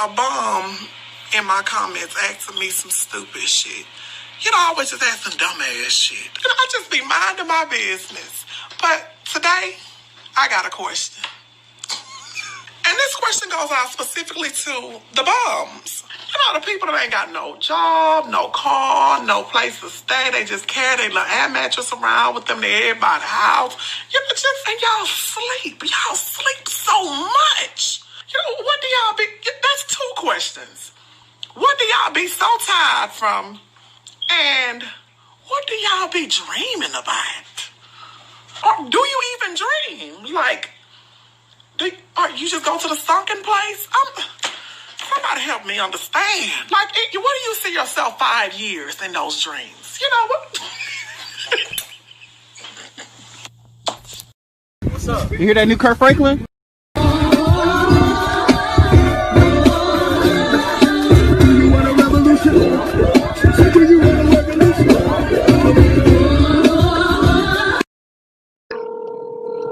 a bum in my comments asking me some stupid shit. You know, I always just ask some dumb ass shit. You know, I just be minding my business. But today, I got a question. And this question goes out specifically to the bums. You know, the people that ain't got no job, no car, no place to stay. They just carry their little air mattress around with them to everybody's house. You know, just, and y'all sleep. Y'all sleep so much. You know, what do y'all be, that's two questions. What do y'all be so tired from? And what do y'all be dreaming about? Or do you even dream? Like, or you just go to the sunken place? Somebody help me understand. Like, what do you see yourself 5 years in those dreams? You know what? What's up? You hear that new Kurt Franklin?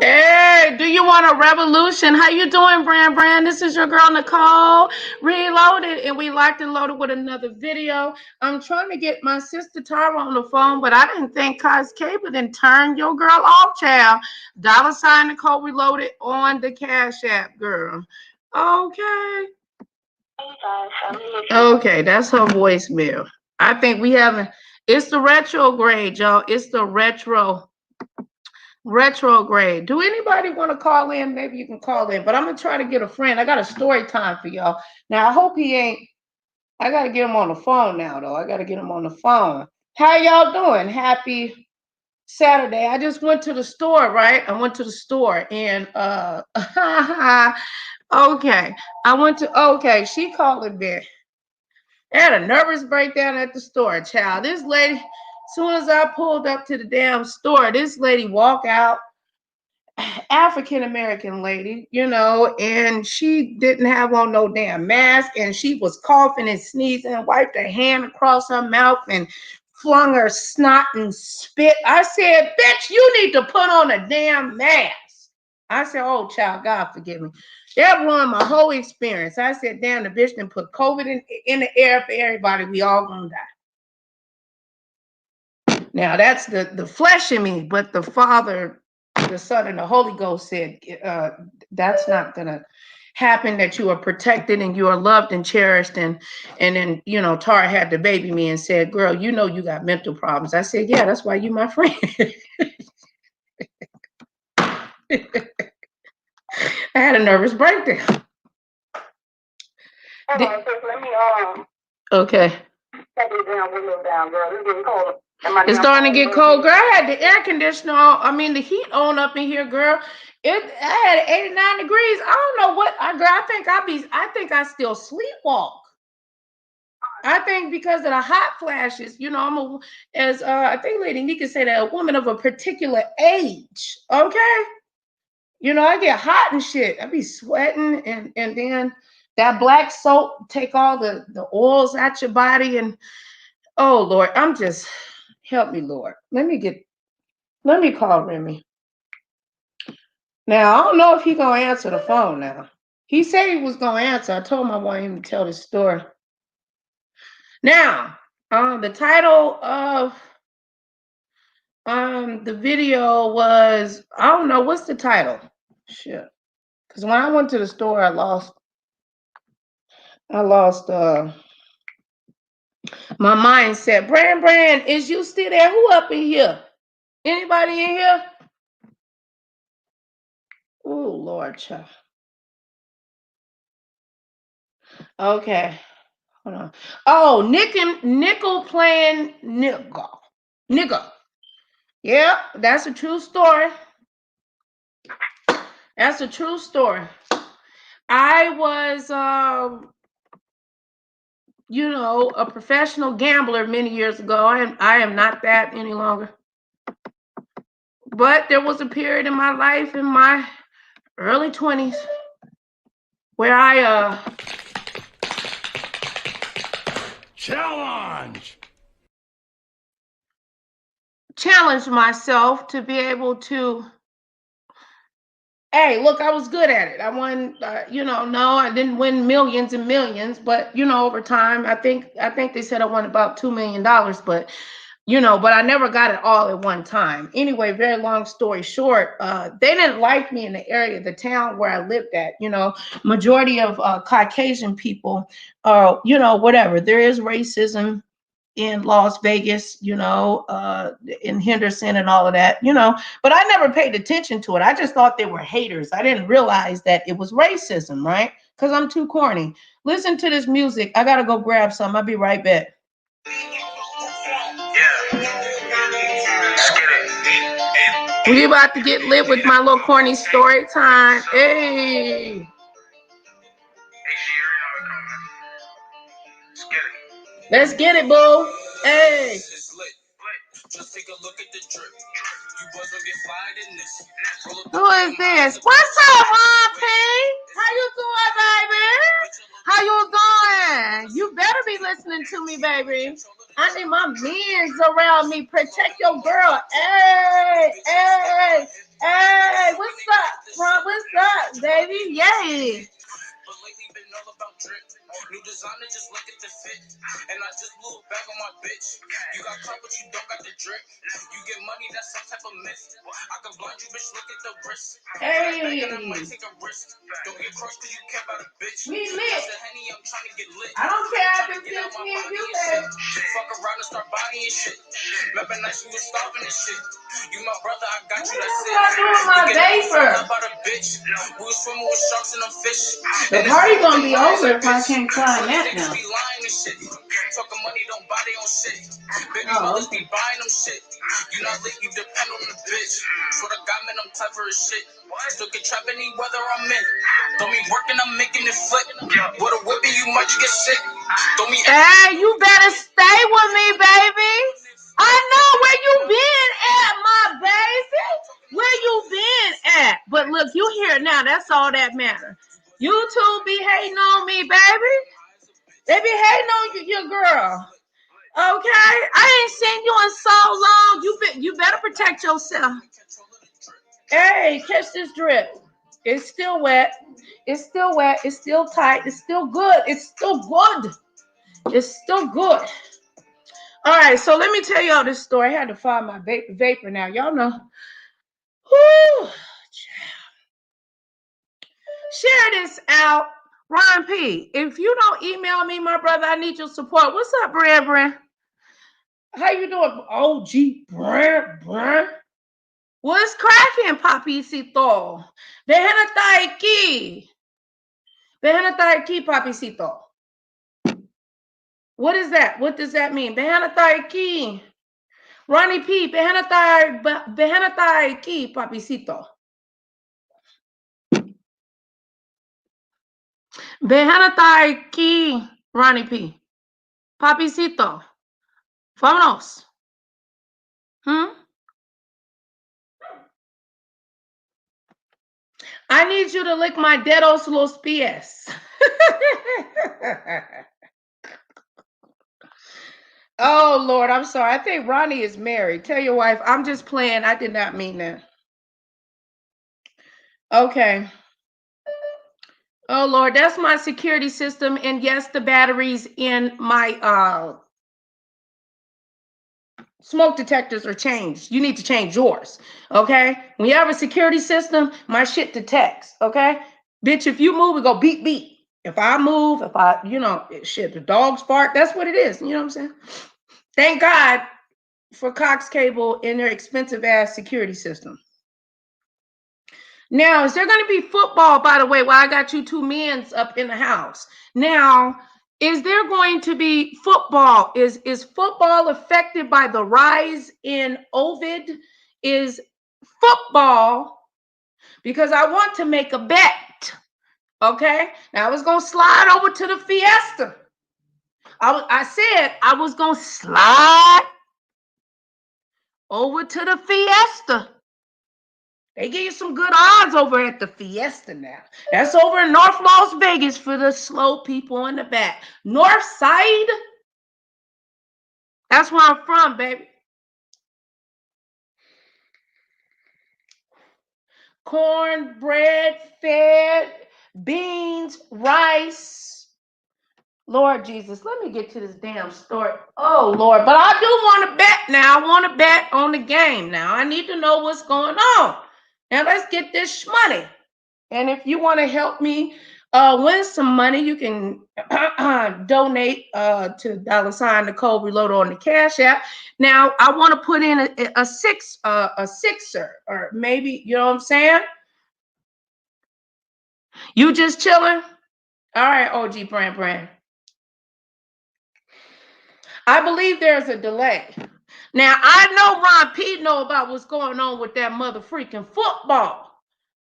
Hey, do you want a revolution? How you doing, Bran Bran? This is your girl, Nicole, reloaded, and we locked and loaded with another video. I'm trying to get my sister Tara on the phone, but I didn't think Cos Cable didn't turn your girl off, child. $ Nicole Reloaded on the Cash App, girl. Okay. Okay, that's her voicemail. I think we haven't. It's the retrograde, y'all. It's the retrograde. Do anybody want to call in? Maybe you can call in, but I'm gonna try to get a friend. I got a story time for y'all. Now I hope he ain't. I gotta get him on the phone now, though. I gotta get him on the phone. How y'all doing? Happy Saturday. I just went to the store, right? I went to the store and okay. Okay, she called it back. I had a nervous breakdown at the store, child. This lady, as soon as I pulled up to the damn store, this lady walked out, African-American lady, you know, and she didn't have on no damn mask, and she was coughing and sneezing and wiped her hand across her mouth and flung her snot and spit. I said, bitch, you need to put on a damn mask. I said, oh, child, God forgive me. That ruined my whole experience. I said, damn, the bitch done put COVID in the air for everybody. We all gonna die. Now, that's the flesh in me, but the Father, the Son, and the Holy Ghost said, that's not gonna happen, that you are protected and you are loved and cherished. And then, you know, Tara had to baby me and said, girl, you know you got mental problems. I said, yeah, that's why you my friend. I had a nervous breakdown. Okay. It's starting to get cold, girl. I had the air conditioner on. I mean, the heat on up in here, girl. I had 89 degrees. I don't know what, girl. I think I still sleepwalk. I think because of the hot flashes, you know, I think Lady Nika said, that a woman of a particular age. Okay. You know, I get hot and shit. I be sweating, and then that black soap take all the oils out your body. And oh Lord, help me, Lord. Let me call Remy. Now I don't know if he gonna answer the phone now. He said he was gonna answer. I told him I want him to tell the story. Now, the title of the video was, I don't know, what's the title? Shit. Because when I went to the store, I lost my mindset. Bran Bran, is you still there? Who up in here? Anybody in here? Oh, Lord, child. Okay. Hold on. Oh, nickel playing nigga. Yeah, that's a true story. That's a true story. I was, you know, a professional gambler many years ago. I am not that any longer. But there was a period in my life in my early 20s where I challenged myself to be able to Hey, look, I was good at it. I won, no, I didn't win millions and millions, but over time, I think they said I won about $2 million, but but I never got it all at one time. Anyway, very long story short, they didn't like me in the area, the town where I lived at. Majority of Caucasian people, whatever. There is racism in Las Vegas, in Henderson and all of that, but I never paid attention to it. I just thought they were haters. I didn't realize that it was racism, right? Because I'm too corny. Listen to this music. I gotta go grab some. I'll be right back. We about to get lit with my little corny story time. Hey. Let's get it, boo. Hey. Just take a look at the drip. You boys gonna get fired in this. Who is this? What's up, P? How you doing, baby? How you doing? You better be listening to me, baby. I need my mans around me. Protect your girl. Hey, hey, hey. What's up, bro? What's up, baby? Yay. But lately been all about drip. New designer, just look at the fit. And I just blew it back on my bitch. You got caught, but you don't got the drip. You get money, that's some type of myth. I can blind you, bitch, look at the wrist. Hey. And I might take a risk. Don't get crushed because you care about a bitch. We lit. I'm trying to get lit. I don't care if it's just me and you, baby. Fuck around and start buying shit. Remember nights we was starving and shit. You my brother, I got you, that's it. What I do with my vapor? About a bitch. We was swimming with sharks and them fish. The party gonna be over if I can't climb that now. Talking money, don't buy their own shit. Baby mothers be buying them shit. You not lit, you depend on the bitch. Swear to God, man, I'm clever as shit. Still can trap any weather I'm in. Don't be working, I'm making it flip. With a whippy, you might get sick. Don't be. Hey, you better stay with me, baby. I know where you been at, my baby. Where you been at? But look, you here now. That's all that matters. YouTube be hating on me, baby. They be hating on you, your girl. Okay, I ain't seen you in so long. You better protect yourself. Hey, catch this drip. It's still wet. It's still wet. It's still tight. It's still good. It's still good. It's still good. All right, so let me tell y'all this story. I had to find my vapor now. Y'all know. Whoo. Share this out. Ron P, if you don't email me, my brother, I need your support. What's up, Bran Bran? How you doing? OG Bran Bran. What's cracking, papicito? Déjame estar aquí. Déjame estar aquí, papicito. What is that? What does that mean? Déjame estar aquí. Ronnie P, déjame estar aquí, papicito. Déjame estar aquí, Ronnie P. Papicito. Vámonos. I need you to lick my dedos los pies. Oh, Lord, I'm sorry. I think Ronnie is married. Tell your wife, I'm just playing. I did not mean that. Okay. Oh, Lord, that's my security system. And yes, the batteries in my smoke detectors are changed. You need to change yours, okay? When you have a security system, my shit detects, okay? Bitch, if you move, it go beep, beep. If I move, shit, the dogs bark, that's what it is. You know what I'm saying? Thank God for Cox Cable and their expensive ass security system. Now, is there going to be football, by the way, while I got you two men up in the house? Now, is there going to be football? Is football affected by the rise in Ovid? Is football, because I want to make a bet, okay? Now, I was going to slide over to the Fiesta. I said I was going to slide over to the Fiesta. They give you some good odds over at the Fiesta now. That's over in North Las Vegas for the slow people in the back. North Side. That's where I'm from, baby. cornbread, fed, beans, rice. Lord Jesus, let me get to this damn story. Oh, Lord. But I do want to bet now. I want to bet on the game now. I need to know what's going on. Now, let's get this money. And if you want to help me win some money, you can donate to $ Nicole Reload on the Cash App. Now, I want to put in a sixer, or maybe, you know what I'm saying? You just chilling? All right, OG Bran Bran. I believe there's a delay. Now, I know Ron P know about what's going on with that mother freaking football.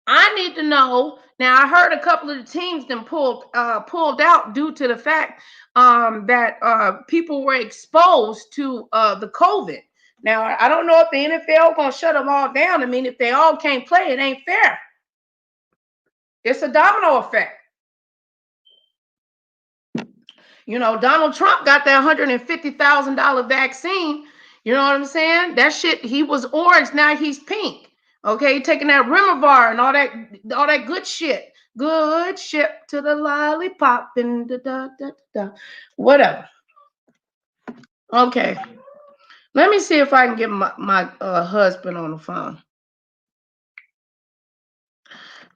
I need to know. Now, I heard a couple of the teams then pulled out due to the fact that people were exposed to the COVID. Now, I don't know if the NFL going to shut them all down. I mean, if they all can't play, it ain't fair. It's a domino effect. You know, Donald Trump got that $150,000 vaccine. You know what I'm saying? That shit, he was orange, now he's pink. Okay, taking that Rimavar and all that good shit. Good shit to the lollipop and da. Whatever. Okay. Let me see if I can get my husband on the phone.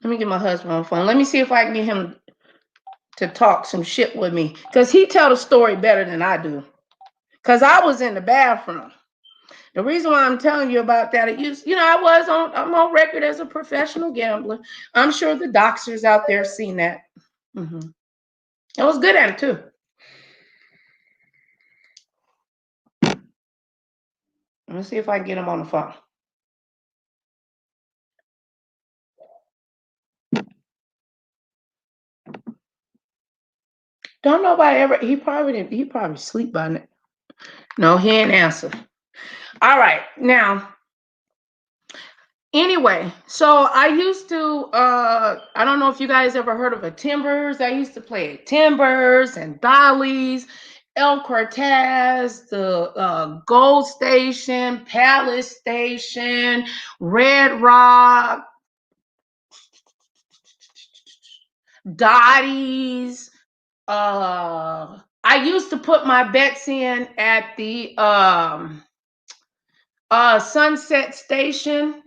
Let me get my husband on the phone. Let me see if I can get him to talk some shit with me. Because he tell the story better than I do. Because I was in the bathroom. The reason why I'm telling you about that, I'm on record as a professional gambler. I'm sure the doxers out there seen that. I was good at it too. Let's see if I can get him on the phone. Don't nobody ever, he probably sleep by now. No, he ain't answer. All right, now, anyway, so I used to, I don't know if you guys ever heard of a Timbers. I used to play at Timbers and Dolly's, El Cortez, the Gold Station, Palace Station, Red Rock, Dottie's. I used to put my bets in at the Sunset Station.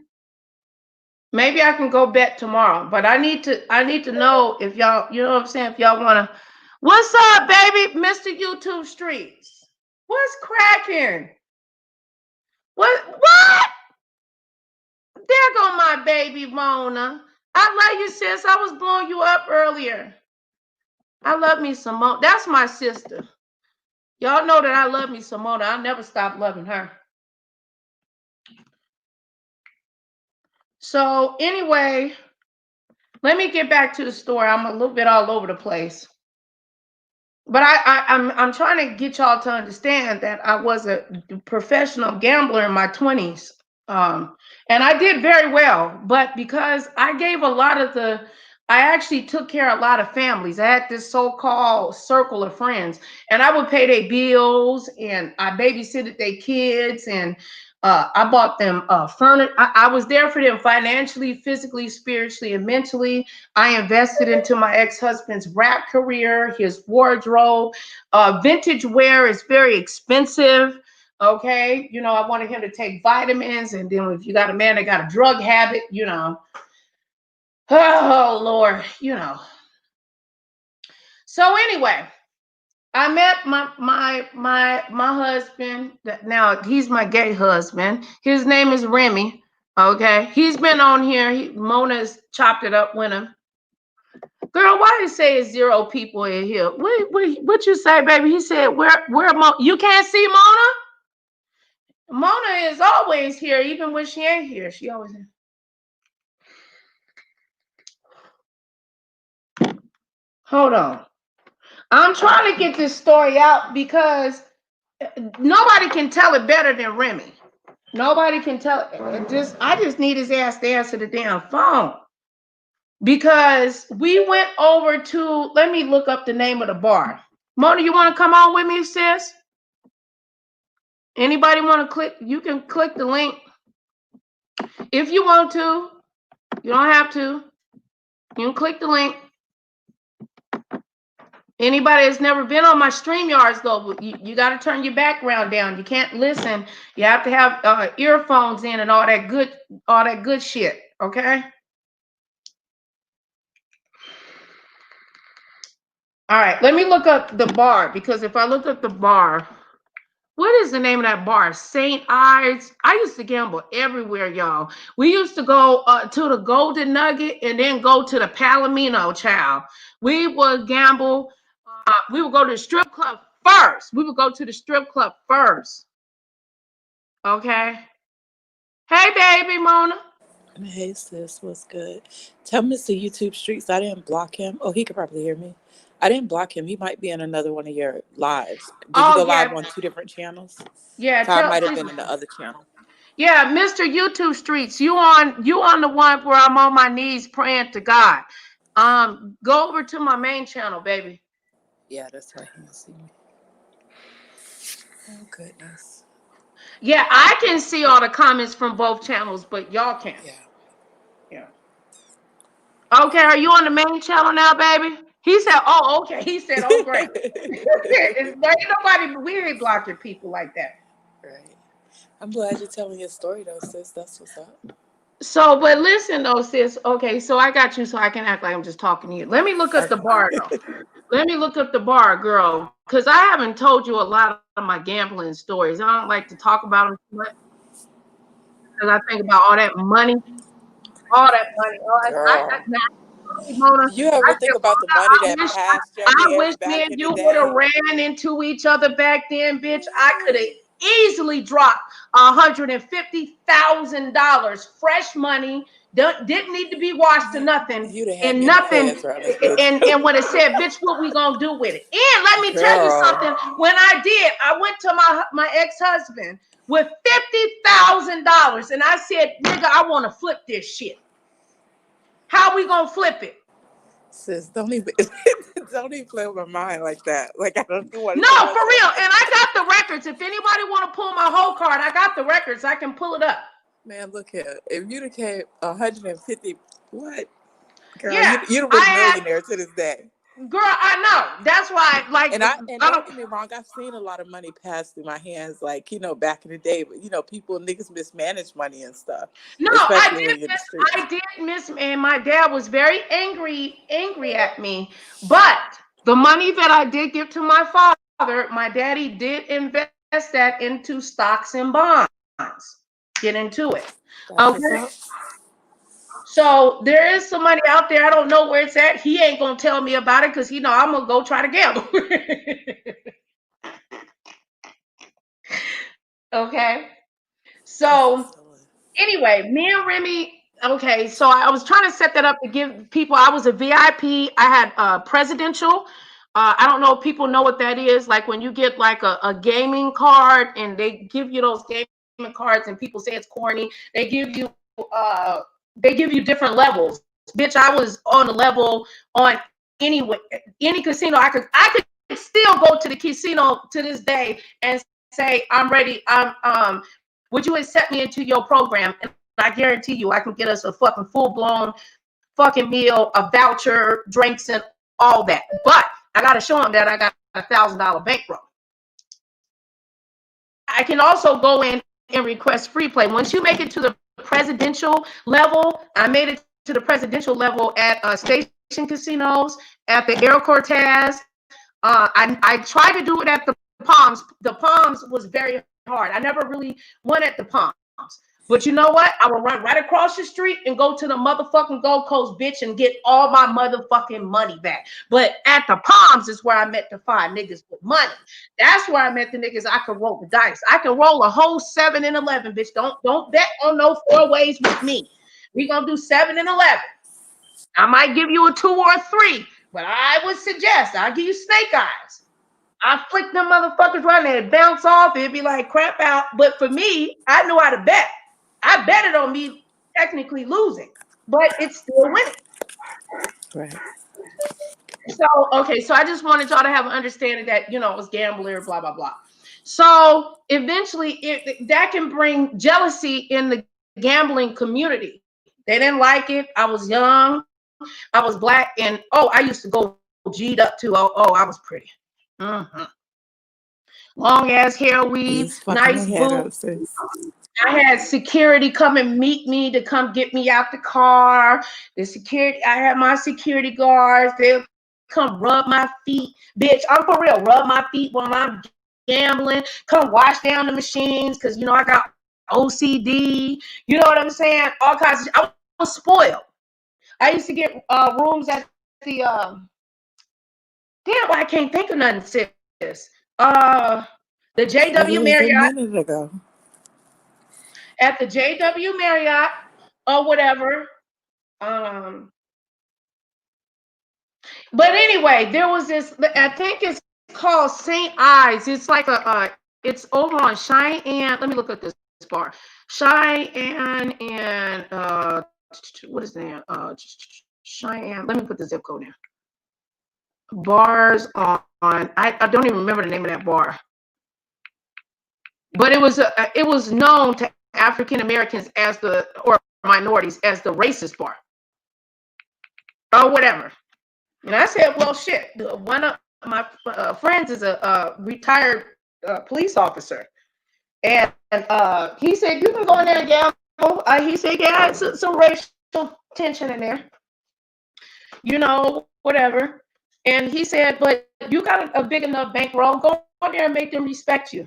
Maybe I can go bet tomorrow, but I need to know if y'all, you know what I'm saying, if y'all want to. What's up, baby? MrYouTube Streets. What's cracking? What? There go my baby Mona. I love you, sis. I was blowing you up earlier. I love me some Mona. That's my sister. Y'all know that I love me some Mona. I'll never stop loving her. So anyway, let me get back to the story. I'm a little bit all over the place. But I'm trying to get y'all to understand that I was a professional gambler in my 20s. And I did very well, but because I gave I actually took care of a lot of families. I had this so-called circle of friends, and I would pay their bills, and I babysitted their kids, and I bought them furniture. I was there for them financially, physically, spiritually, and mentally. I invested into my ex-husband's rap career, his wardrobe. Vintage wear is very expensive. Okay, you know, I wanted him to take vitamins, and then if you got a man that got a drug habit, you know, oh Lord, you know. So anyway, I met my husband. Now he's my gay husband. His name is Remy. Okay, he's been on here. Mona's chopped it up with him. Girl, why did it say it's 0 people in here? What you say, baby? He said, where you can't see Mona? Mona is always here, even when she ain't here. She always here. Hold on. I'm trying to get this story out because nobody can tell it better than Remy. Nobody can tell it. I just need his ass to answer the damn phone. Because we went over to, let me look up the name of the bar. Mona, you want to come on with me, sis? Anybody want to click? You can click the link if you want to. You don't have to. You can click the link. Anybody that's never been on my StreamYards, though, you got to turn your background down. You can't listen. You have to have earphones in and all that good shit. Okay. All right. Let me look up the bar, because if I look up the bar, what is the name of that bar? St. Ives. I used to gamble everywhere, y'all. We used to go to the Golden Nugget and then go to the Palomino, child. We would gamble. We would go to the strip club first. We would go to the strip club first. Okay. Hey, baby, Mona. Hey, sis, what's good? Tell MrYouTube Streets I didn't block him. Oh, he could probably hear me. I didn't block him. He might be in another one of your lives. Did you go live on 2 different channels? Yeah. So I might have been in the other channel. Yeah, MrYouTube Streets, you on the one where I'm on my knees praying to God. Go over to my main channel, baby. Yeah, that's why he can see me. Oh, goodness. Yeah, I can see all the comments from both channels, but y'all can't. Yeah. Okay, are you on the main channel now, baby? He said, oh, okay. He said, oh, great. Ain't nobody, we ain't blocking people like that. Right. I'm glad you're telling your story, though, sis. That's what's up. So, but listen, though, sis. Okay, so I got you, so I can act like I'm just talking to you. Let me look up the bar, though. Let me look up the bar, girl, because I haven't told you a lot of my gambling stories. I don't like to talk about them too much, because I think about all that money. Mona, You ever think about the money that passed your I hands wish back me and in you the would have day? ran into each other back then, bitch. I could have easily dropped $150,000 fresh money. Didn't need to be washed or nothing. You'd have had And me in the nothing. feds around this bitch. And when it said, bitch, what we gonna do with it? And let me tell you something. When I went to my ex-husband with $50,000 and I said, nigga, I want to flip this shit. How we gonna flip it? Sis, don't even play with my mind like that. Like, I don't want to. No, for real. And I got the records. If anybody want to pull my whole card, I got the records. I can pull it up. Man, look here. If you'd have came 150, what? Girl, Yeah, you'd have been a millionaire to this day. Girl, I know. That's why, like, and don't get me wrong, I've seen a lot of money pass through my hands, like, back in the day. But niggas mismanage money and stuff. No, especially I did miss, and my dad was very angry at me. But the money that I did give to my father, my daddy did invest that into stocks and bonds. Get into it. Okay. So there is some money out there. I don't know where it's at. He ain't gonna tell me about it because I'm gonna go try to gamble. Okay. So anyway, me and Remy. Okay, so I was trying to set that up to give people. I was a VIP. I had presidential. I don't know if people know what that is. Like when you get like a gaming card and they give you those gaming cards and people say it's corny. They give you different levels. Bitch, I was on a level on any casino. I could still go to the casino to this day and say, I'm ready. Would you accept me into your program? And I guarantee you I can get us a fucking full-blown fucking meal, a voucher, drinks, and all that. But I gotta show them that I got $1,000 bankroll. I can also go in and request free play. Once you make it to the presidential level, I made it to the presidential level at Station Casinos, at the Air Cortez. I tried to do it at the Palms. The Palms was very hard. I never really won at the Palms. But you know what? I will run right across the street and go to the motherfucking Gold Coast, bitch, and get all my motherfucking money back. But at the Palms is where I met the 5 niggas with money. That's where I met the niggas I could roll the dice. I can roll a whole 7 and 11, bitch. Don't bet on no 4 ways with me. We gonna do 7 and 11. I might give you a 2 or a 3, but I would suggest I'll give you snake eyes. I flick them motherfuckers right there, bounce off, it'd be like crap out. But for me, I knew how to bet. I bet it on me technically losing, but it's still winning. Right. So, okay, so I just wanted y'all to have an understanding that, it was gambler, blah, blah, blah. So eventually that can bring jealousy in the gambling community. They didn't like it. I was young. I was black. And, oh, I used to go G'd up too. Oh, I was pretty. Long ass hair weave, nice boots. I had security come and meet me to come get me out the car. The security, I had my security guards. They'll come rub my feet. Bitch, I'm for real. Rub my feet when I'm gambling. Come wash down the machines because, you know, I got OCD. You know what I'm saying? All kinds of, I was spoiled. I used to get rooms at the, damn, I can't think of nothing, sis. The JW Marriott. At the JW Marriott or whatever. But anyway, there was this, I think it's called St. Ives. It's like it's over on Cheyenne. Let me look at this bar. Cheyenne and, what is that? Cheyenne. Let me put the zip code in. Bars on, I don't even remember the name of that bar. But it was known to African Americans or minorities as the racist bar or whatever. And I said, well, shit, one of my friends is a retired police officer. And he said, you can go in there and gamble. He said, yeah, it's some racial tension in there. You know, whatever. And he said, but you got a big enough bankroll. Go in there and make them respect you.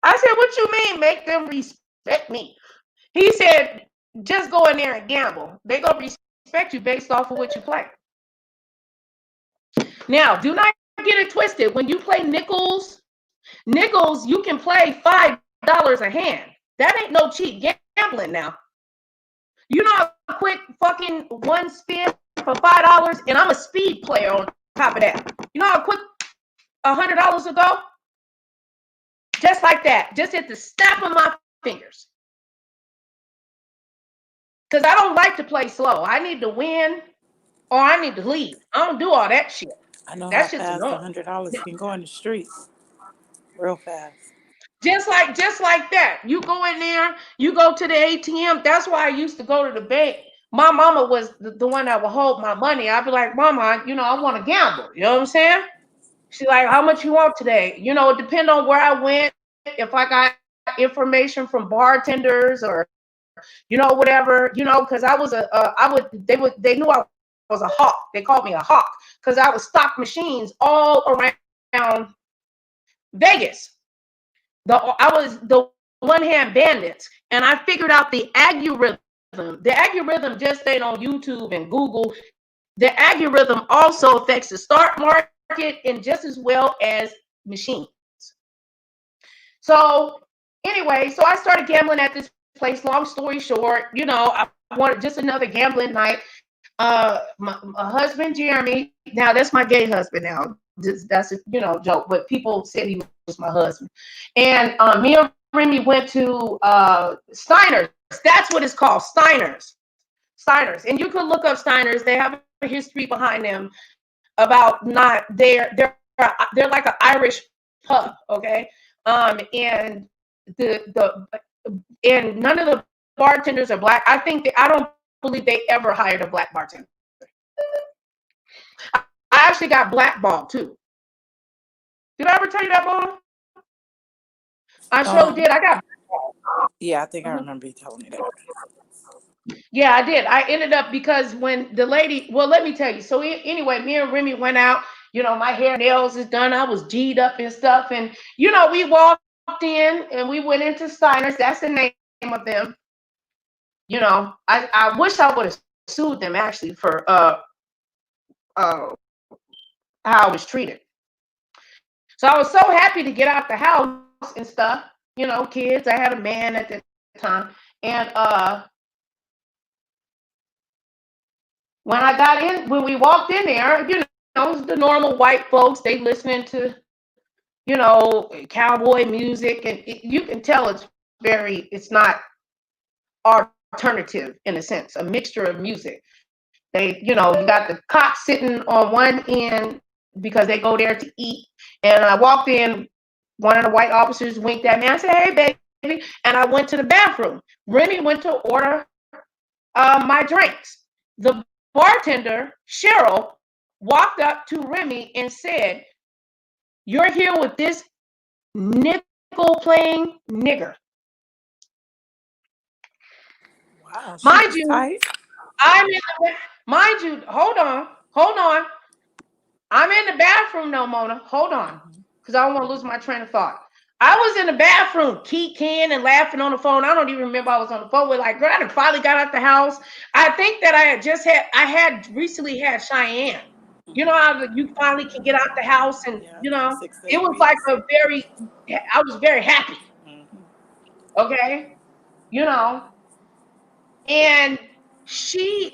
I said, what you mean, make them respect me? He said, just go in there and gamble. They gonna respect you based off of what you play. Now, do not get it twisted. When you play nickels, you can play $5 a hand. That ain't no cheap gambling now. You know how quick fucking one spin for $5, and I'm a speed player on top of that. You know how quick $100 will go? Just like that. Just at the snap of my fingers. Because I don't like to play slow. I need to win or I need to leave. I don't do all that shit. I know how fast $100 can go in the streets. Real fast. Just like that. You go in there, you go to the ATM. That's why I used to go to the bank. My mama was the one that would hold my money. I'd be like, Mama, you know, I want to gamble. You know what I'm saying? She's like, how much you want today? You know, it depends on where I went. If I got information from bartenders or, you know, whatever, you know, because I was they knew I was a hawk. They called me a hawk because I would stock machines all around Vegas. I was the one-hand bandits, and I figured out the algorithm. The algorithm just stayed on YouTube and Google. The algorithm also affects the stock market and just as well as machines. So anyway, so I started gambling at this place. Long story short, you know, I wanted just another gambling night. My husband, Jeremy, now that's my gay husband now. That's a, you know, joke, but people said he was my husband. And me and Remy went to Steiner's. That's what it's called, Steiner's. And you can look up Steiner's. They have a history behind them about not they're like an Irish pub, okay? And and none of the bartenders are black. I don't believe they ever hired a black bartender. I actually got blackballed too. Did I ever tell you that, Mona? I sure did. I got blackballed. Yeah, I think I remember you telling me that. Yeah, I did. I ended up because when the lady, well, let me tell you. So anyway, me and Remy went out. You know, my hair, nails is done. I was G'd up and stuff. And, you know, we walked in and we went into Steiner's. That's the name of them. You know, I wish I would have sued them actually for how I was treated. So I was so happy to get out the house and stuff. You know, kids. I had a man at the time. And when we walked in there, you know, it was the normal white folks. They listening to, you know, cowboy music, and you can tell it's not alternative in a sense, a mixture of music. They, you know, you got the cops sitting on one end because they go there to eat. And I walked in, one of the white officers winked at me. I said, hey, and I went to the bathroom. Remy went to order my drinks. The bartender, Cheryl, walked up to Remy and said, "You're here with this nickel-playing nigger." Wow, Mind you, tight. mind you, hold on. I'm in the bathroom, no, Mona. Hold on, because I don't want to lose my train of thought. I was in the bathroom, keying and laughing on the phone. I don't even remember I was on the phone with, like, girl, I finally got out the house. I think that I had recently had Cheyenne. You know how you finally can get out the house, and you know, 6 to it 8 was weeks. like I was very happy. Okay, you know, and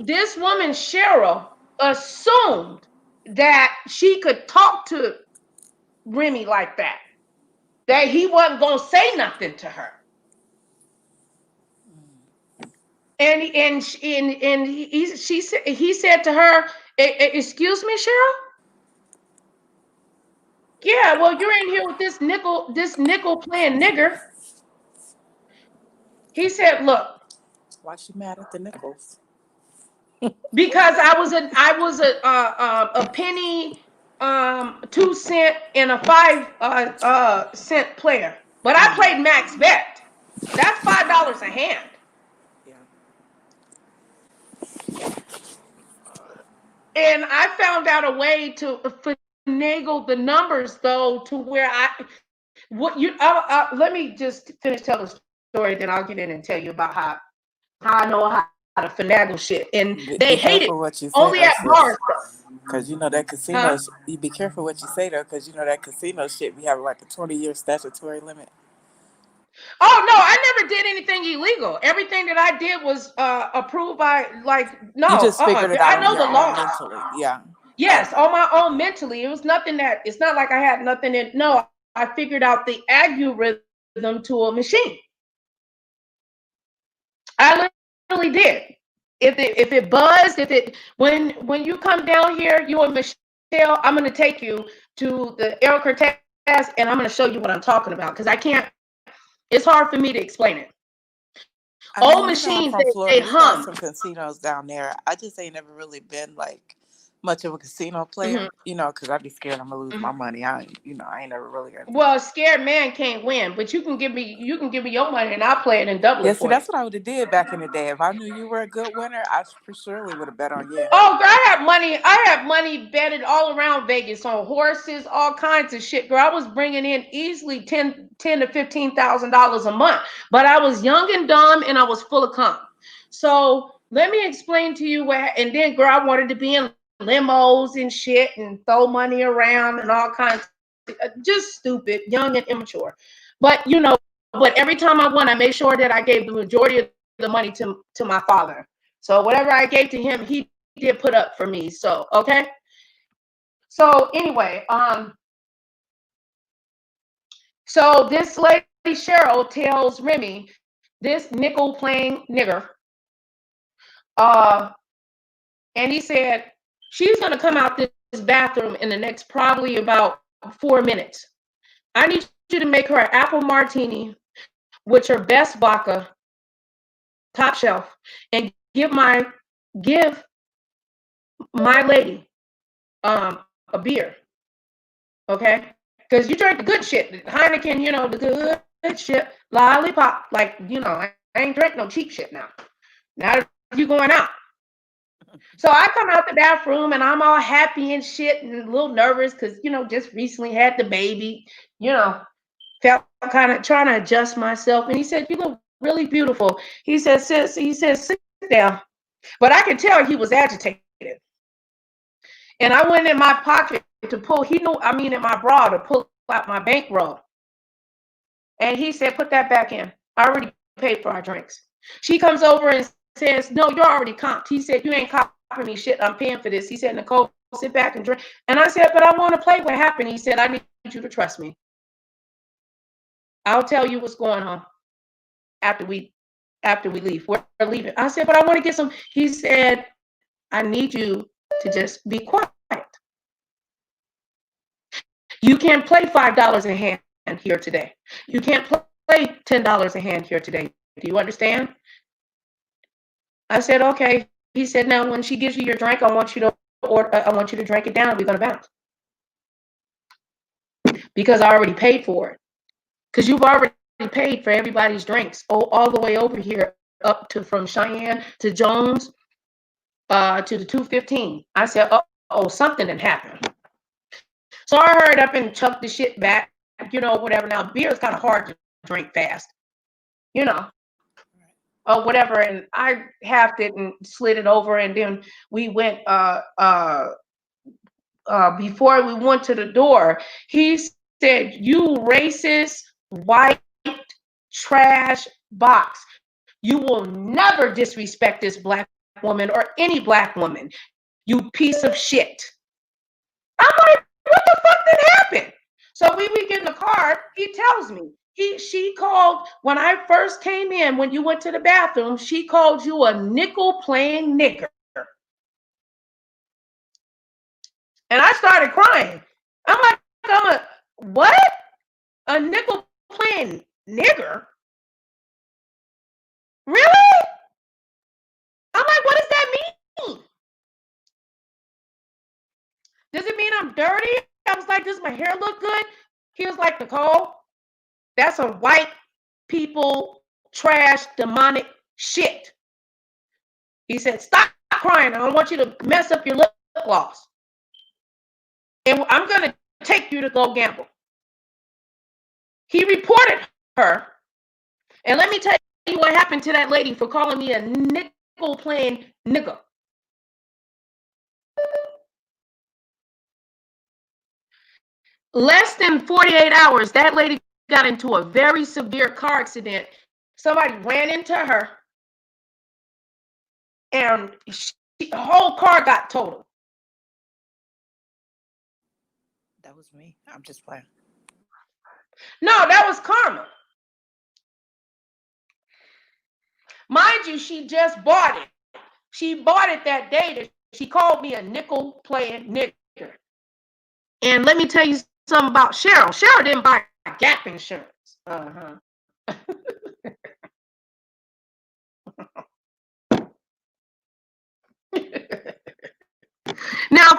this woman Cheryl assumed that she could talk to Remy like that he wasn't gonna say nothing to her. And he said to her, "Excuse me, Cheryl? Yeah, well, you're in here with this nickel playing nigger." He said, "Look, why she mad at the nickels?" Because I was a penny, 2 cent, and a 5 cent player, but I played max bet. That's $5 a hand. Yeah. And I found out a way to finagle the numbers, though, to where let me just finish telling the story, then I'll get in and tell you about how I know how to finagle shit. And they hate it. What you say, only at bars. Because you know that casino, you be careful what you say though, because you know that casino shit, we have like a 20-year statutory limit. Oh no, I never did anything illegal. Everything that I did was approved by, no. You just figured it out. I know the law mentally. Yeah. Yes, on my own mentally. It was nothing it's not like I had nothing in. No, I figured out the algorithm to a machine. I literally did. If it buzzed, when you come down here, you and Michelle, I'm gonna take you to the Errol Cortez, and I'm gonna show you what I'm talking about, because I can't. It's hard for me to explain it. Old machines, they hum. Some casinos down there. I just ain't never really been like much of a casino player, you know, because I'd be scared I'm gonna lose my money. I ain't never really got. Well, a scared man can't win, but you can give me your money and I'll play it and double it. See, that's what I would have did back in the day. If I knew you were a good winner, I for surely would have bet on you. Oh, girl, I have money betted all around Vegas on horses, all kinds of shit. Girl, I was bringing in easily $10,000 to $15,000 a month, but I was young and dumb and I was full of cum. So let me explain to you and then, girl, I wanted to be in limos and shit and throw money around and all kinds of, just stupid, young and immature. But you know, every time I won, I made sure that I gave the majority of the money to my father. So whatever I gave to him, he did put up for me. So okay. So anyway, so this lady Cheryl tells Remy, this nickel playing nigger, and he said, she's gonna come out this bathroom in the next probably about 4 minutes. I need you to make her an apple martini with your best vodka, top shelf, and give my lady a beer. Okay? Because you drink the good shit. Heineken, you know, the good shit. Lollipop. Like, you know, I ain't drink no cheap shit now. Not if you going out. So I come out the bathroom and I'm all happy and shit and a little nervous because, you know, just recently had the baby, you know, felt kind of trying to adjust myself. And he said, "You look really beautiful." He said, "Sis," he said, "sit down." But I could tell he was agitated. And I went in my pocket to pull, in my bra to pull out my bankroll. And he said, "Put that back in. I already paid for our drinks." She comes over and says, "No, you're already comped." He said, "You ain't comping me shit. I'm paying for this." He said, "Nicole, sit back and drink." And I said, "But I want to play what happened." He said, "I need you to trust me. I'll tell you what's going on after we leave. We're leaving." I said, "But I want to get some." He said, "I need you to just be quiet. You can't play $5 a hand here today. You can't play $10 a hand here today. Do you understand? I said, okay. He said, now when she gives you your drink, I want you to drink it down. We're gonna bounce. Because I already paid for it. Because you've already paid for everybody's drinks. All the way over here, up to from Cheyenne to Jones, to the 215. I said, oh, something had happened. So I hurried up and chucked the shit back, whatever. Now beer is kind of hard to drink fast, or whatever. And I halved it and slid it over, and then we went. Before we went to the door, he said, "You racist white trash box! You will never disrespect this black woman or any black woman. You piece of shit." I'm like, what the fuck did happen? So we get in the car. He tells me she called when I first came in. When you went to the bathroom, she called you a nickel playing nigger. And I started crying. I'm like, what? A nickel playing nigger? Really? I'm like, what does that mean? Does it mean I'm dirty? I was like, does my hair look good? He was like, Nicole, that's some white people trash demonic shit. He said, stop crying. I don't want you to mess up your lip gloss. And I'm going to take you to go gamble. He reported her. And let me tell you what happened to that lady for calling me a nickel playing nigger. Less than 48 hours, that lady got into a very severe car accident. Somebody ran into her, and the whole car got totaled. That was me. I'm just playing. No, that was karma. Mind you, she just bought it. She bought it that day that she called me a nickel playing nigger. And let me tell you something about Cheryl. Cheryl didn't buy Gap insurance. Now,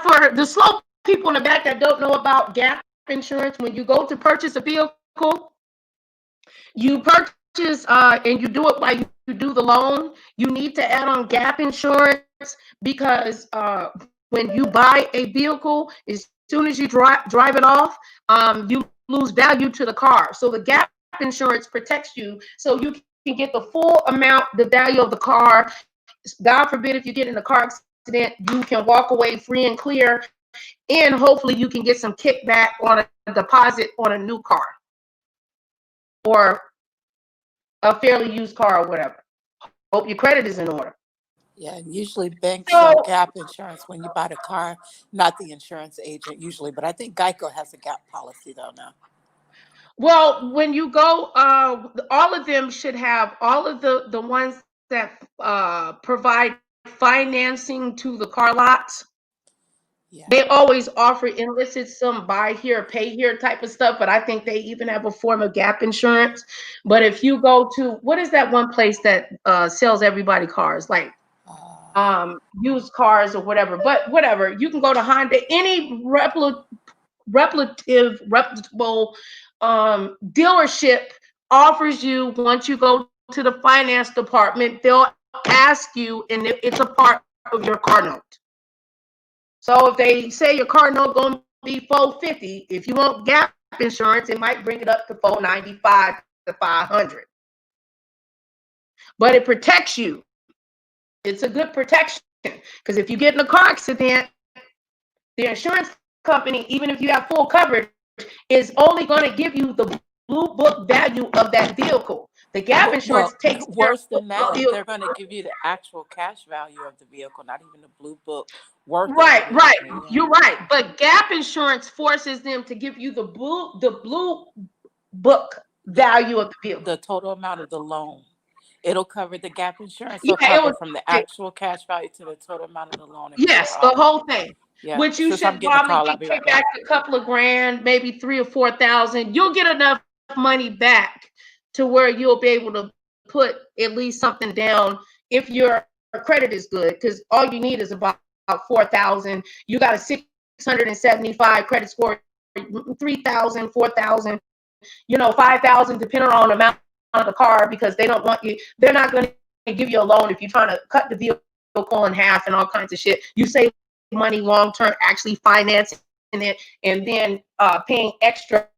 for the slow people in the back that don't know about Gap insurance, when you go to purchase a vehicle, you purchase and you do it while you do the loan. You need to add on Gap insurance because when you buy a vehicle, as soon as you drive it off, you lose value to the car. So the Gap insurance protects you, so you can get the full amount, the value of the car. God forbid if you get in a car accident, you can walk away free and clear, and hopefully you can get some kickback on a deposit on a new car or a fairly used car or whatever. Hope your credit is in order. Yeah, and usually banks sell Gap insurance when you buy the car, not the insurance agent usually, but I think Geico has a Gap policy though now. Well, when you go, all of them should have, all of the ones that provide financing to the car lots. Yeah. They always offer enlisted some buy here, pay here type of stuff, but I think they even have a form of Gap insurance. But if you go to, what is that one place that sells everybody cars, like used cars or whatever, but whatever, you can go to Honda, any reputable dealership offers you, once you go to the finance department, they'll ask you, and it's a part of your car note. So if they say your car note going to be $450, if you want Gap insurance, it might bring it up to $495 to $500. But it protects you. It's a good protection, because if you get in a car accident, the insurance company, even if you have full coverage, is only going to give you the blue book value of that vehicle. The Gap insurance takes worse than that. They're going to give you the actual cash value of the vehicle, not even the blue book. Right. You're right. But Gap insurance forces them to give you the blue book value of the vehicle. The total amount of the loan. It'll cover the Gap insurance. It'll cover from the actual cash value to the total amount of the loan. Yes, the whole thing. Yeah. Which you should probably get back a couple of grand, maybe $3,000 or $4,000. You'll get enough money back to where you'll be able to put at least something down if your credit is good, because all you need is about 4,000. You got a 675 credit score, 3,000, 4,000, 5,000, depending on the amount of the car, because they don't want you. They're not going to give you a loan if you're trying to cut the vehicle in half and all kinds of shit. You save money long term, actually financing it, and then paying extra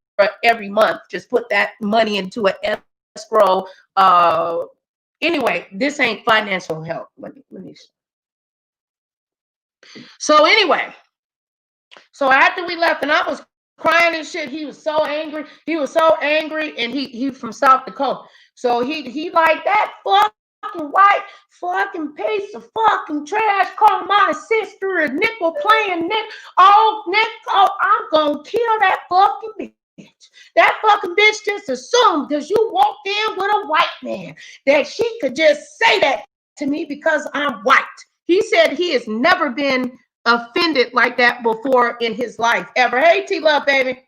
every month. Just put that money into an escrow. Anyway, this ain't financial help. Let me. So anyway, so after we left, and I was crying and shit, he was so angry. And he from South Dakota. So he like, that fucking white fucking piece of fucking trash calling my sister a nickel playing Nick. Oh, I'm gonna kill that fucking bitch. That fucking bitch just assumed because you walked in with a white man that she could just say that to me because I'm white. He said he has never been offended like that before in his life, ever. Hey, T-Love, baby.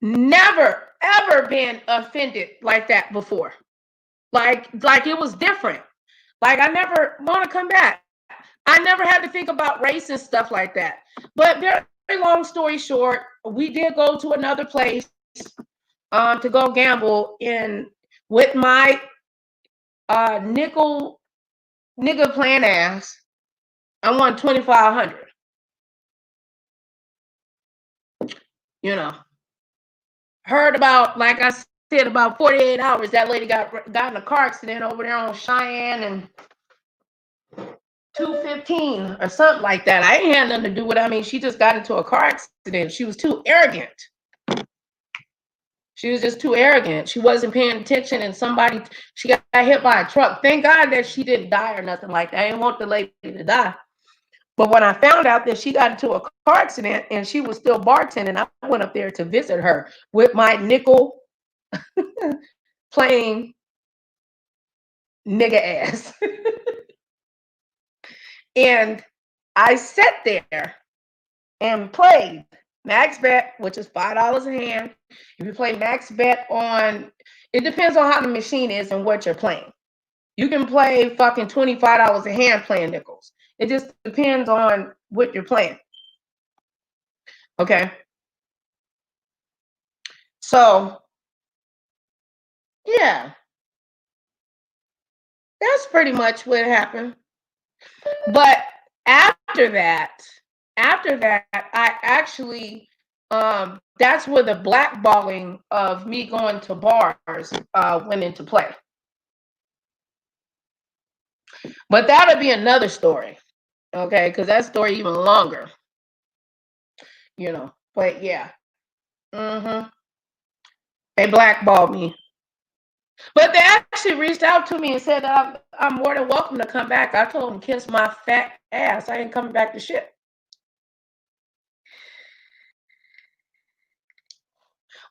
Never, ever been offended like that before. Like it was different. Like, I never want to come back. I never had to think about race and stuff like that. But very long story short, we did go to another place to go gamble with my nigga playing ass. I won $2,500. Heard about, like I said, about 48 hours, that lady got in a car accident over there on Cheyenne and 215 or something like that. I ain't had nothing to do with it. I mean, she just got into a car accident. She was too arrogant. She was just too arrogant. She wasn't paying attention, and she got hit by a truck. Thank God that she didn't die or nothing like that. I didn't want the lady to die. But when I found out that she got into a car accident and she was still bartending, I went up there to visit her with my nickel playing nigga ass. And I sat there and played max bet, which is $5 a hand. If you play max bet it depends on how the machine is and what you're playing. You can play fucking $25 a hand playing nickels. It just depends on what you're playing. Okay. So, yeah. That's pretty much what happened. But after that, I actually, that's where the blackballing of me going to bars went into play. But that'll be another story, okay? Because that story even longer, But yeah, they blackballed me. But they actually reached out to me and said I'm more than welcome to come back. I told them, kiss my fat ass. I ain't coming back to shit.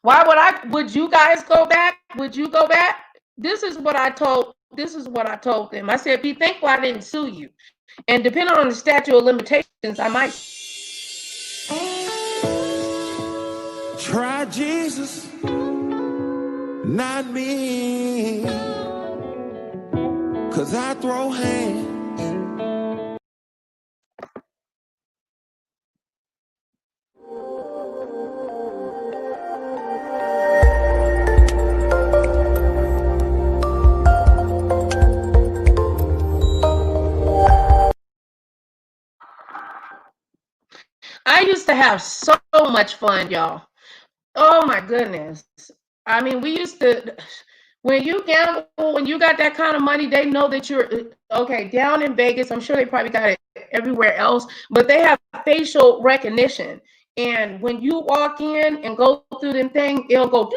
Would you guys go back? Would you go back? This is what I told them. I said, be thankful I didn't sue you. And depending on the statute of limitations, I might. Try Jesus, not me, 'cause I throw hands. I used to have so much fun, y'all. Oh my goodness. I mean, we used to, when you gamble, when you got that kind of money, they know that you're, okay, down in Vegas, I'm sure they probably got it everywhere else, but they have facial recognition. And when you walk in and go through them thing, it'll go,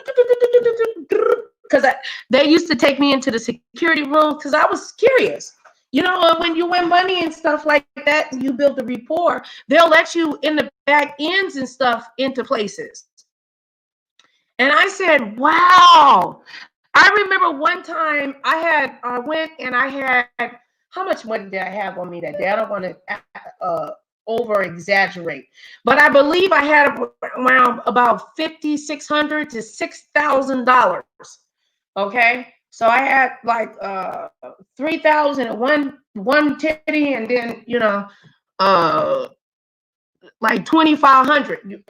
because they used to take me into the security room because I was curious. When you win money and stuff like that, and you build a rapport, they'll let you in the back ends and stuff into places. And I said, wow. I remember one time I went and I had, how much money did I have on me that day? I don't want to over exaggerate. But I believe I had around about $5,600 to $6,000. Okay, so I had like 3,000 at one titty, and then like 2,500.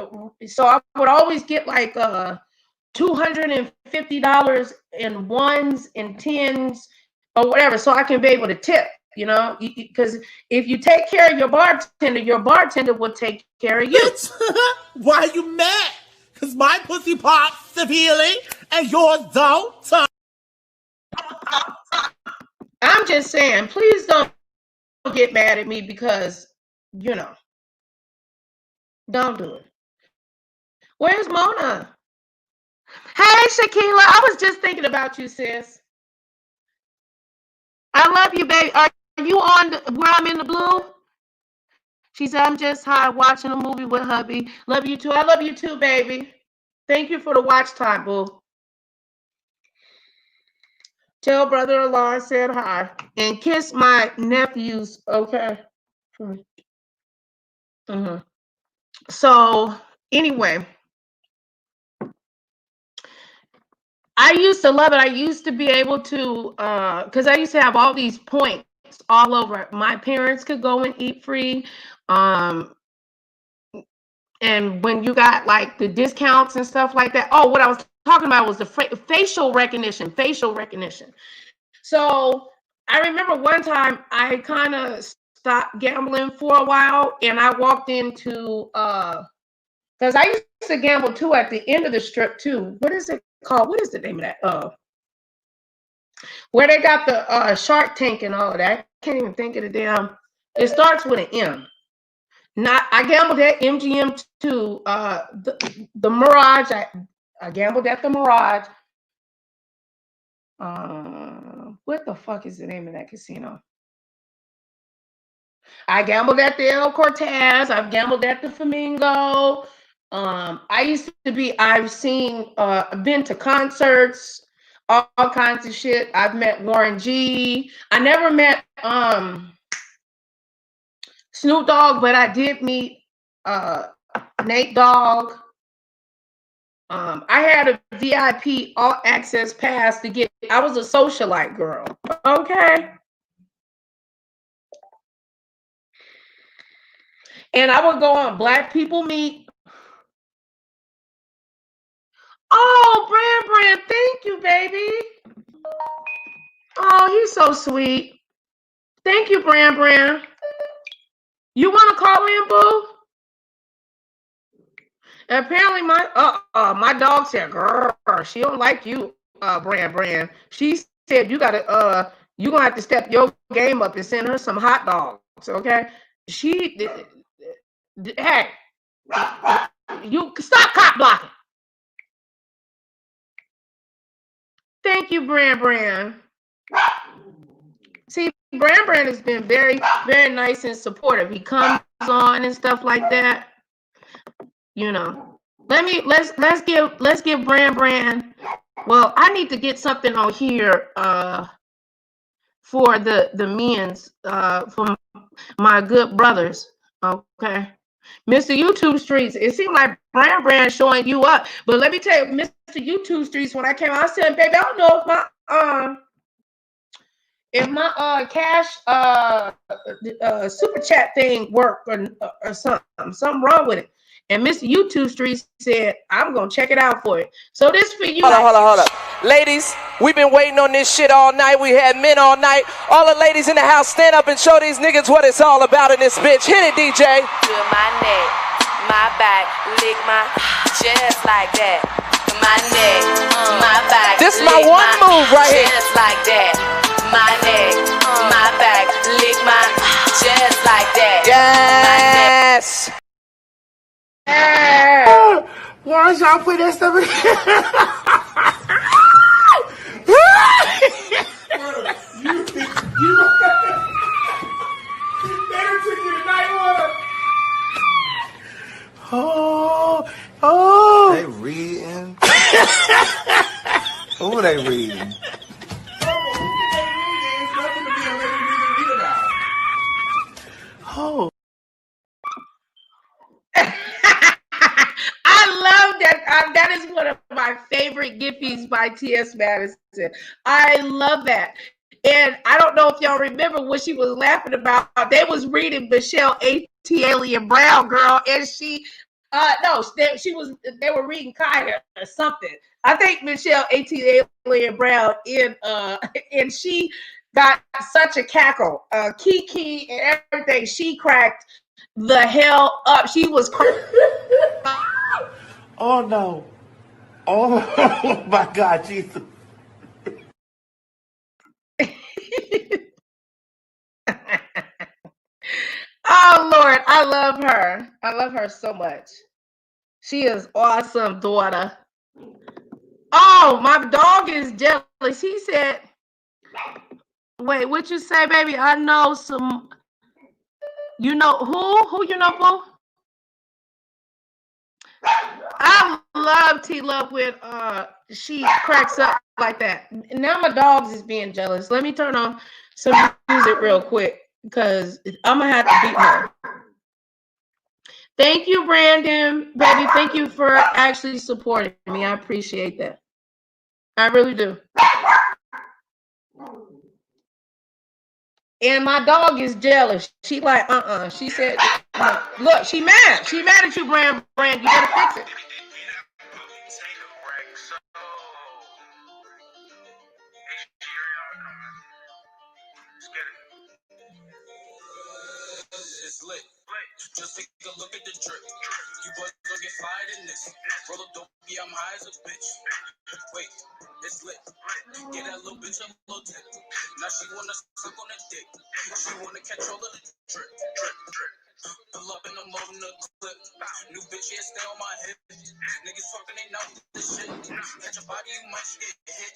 So I would always get like $250 in ones and tens or whatever, so I can be able to tip. Because if you take care of your bartender will take care of you. Why are you mad? Because my pussy pops severely and yours don't. I'm just saying, please don't get mad at me because, don't do it. Where's Mona? Hey, Shakila, I was just thinking about you, sis. I love you, baby. Are you on where I'm in the blue? She said, I'm just high watching a movie with hubby. Love you too. I love you too, baby. Thank you for the watch time, boo. Tell brother-in-law I said hi. And kiss my nephews, okay? So, anyway. I used to love it. I used to be able to, because I used to have all these points all over. My parents could go and eat free. And when you got like the discounts and stuff like that. Oh, what I was talking about was the facial recognition. So I remember one time I kind of stopped gambling for a while, and I walked into, because I used to gamble too at the end of the strip too. What is it called? What is the name of that? Where they got the Shark Tank and all of that. I can't even think of the damn. It starts with an M. I gambled at MGM too. The Mirage. I gambled at the Mirage. What the fuck is the name of that casino? I gambled at the El Cortez. I've gambled at the Flamingo. I've been to concerts, all kinds of shit. I've met Warren G. I never met Snoop Dogg, but I did meet Nate Dogg. I had a VIP all access pass to get. I was a socialite girl. Okay. And I would go on Black People Meet. Oh, Bran Bran, thank you, baby. Oh, he's so sweet. Thank you, Bran Bran. You want to call in, boo? Apparently, my dog said, "Girl, she don't like you, Bran Bran." She said, "You gonna have to step your game up and send her some hot dogs." Okay? Hey, you stop cop blocking. Thank you, Bran Bran. See, Bran Bran has been very, very nice and supportive. He comes on and stuff like that. Let's give Bran Bran. Well, I need to get something on here for the men's for my good brothers. Okay. MrYouTube Streets, it seemed like Bran Bran showing you up. But let me tell you, MrYouTube Streets, when I came out, I said, baby, I don't know if my cash super chat thing worked or something wrong with it. And MrYouTube Streets said, I'm gonna check it out for it. So this for you. Hold up. Ladies, we've been waiting on this shit all night. We had men all night. All the ladies in the house, stand up and show these niggas what it's all about in this bitch. Hit it, DJ. To my neck, my back, lick my just like that. My neck, my back. This is my one move right here. Just like that. My neck, my back, lick my just like that. Yes. Why y'all put that stuff in? Oh. They reading. Who they reading? Oh. That is one of my favorite Gippies by T.S. Madison. I love that. And I don't know if y'all remember what she was laughing about. They was reading Michelle A.T. Alien Brown, girl, and she they were reading Kaya or something. I think Michelle A.T. Alien Brown and she got such a cackle. Kiki and everything, she cracked the hell up. She was Oh no. Oh my God, Jesus. Oh Lord, I love her. I love her so much. She is awesome, daughter. Oh, my dog is jealous. He said, wait, what you say, baby? I know some, you know who? Who you know, boo? I love T-Love when she cracks up like that. Now my dogs is being jealous. Let me turn on some music real quick because I'm gonna have to beat her. Thank you, Brandon, baby. Thank you for actually supporting me. I appreciate that. I really do. And my dog is jealous. She like, She said, look, she mad. She mad at you, Bran Bran. You better fix it. It's lit. Just take a look at the drip. You boys don't get fired in this. Roll up dope, I'm high as a bitch. Wait, it's lit. Get that little bitch a little tip. Now she wanna suck on the dick. She wanna catch all of the drip. Pull up and I'm loading the clip. New bitch, yeah, stay on my hip. Niggas talking, they know this shit. Catch your body, you might get hit.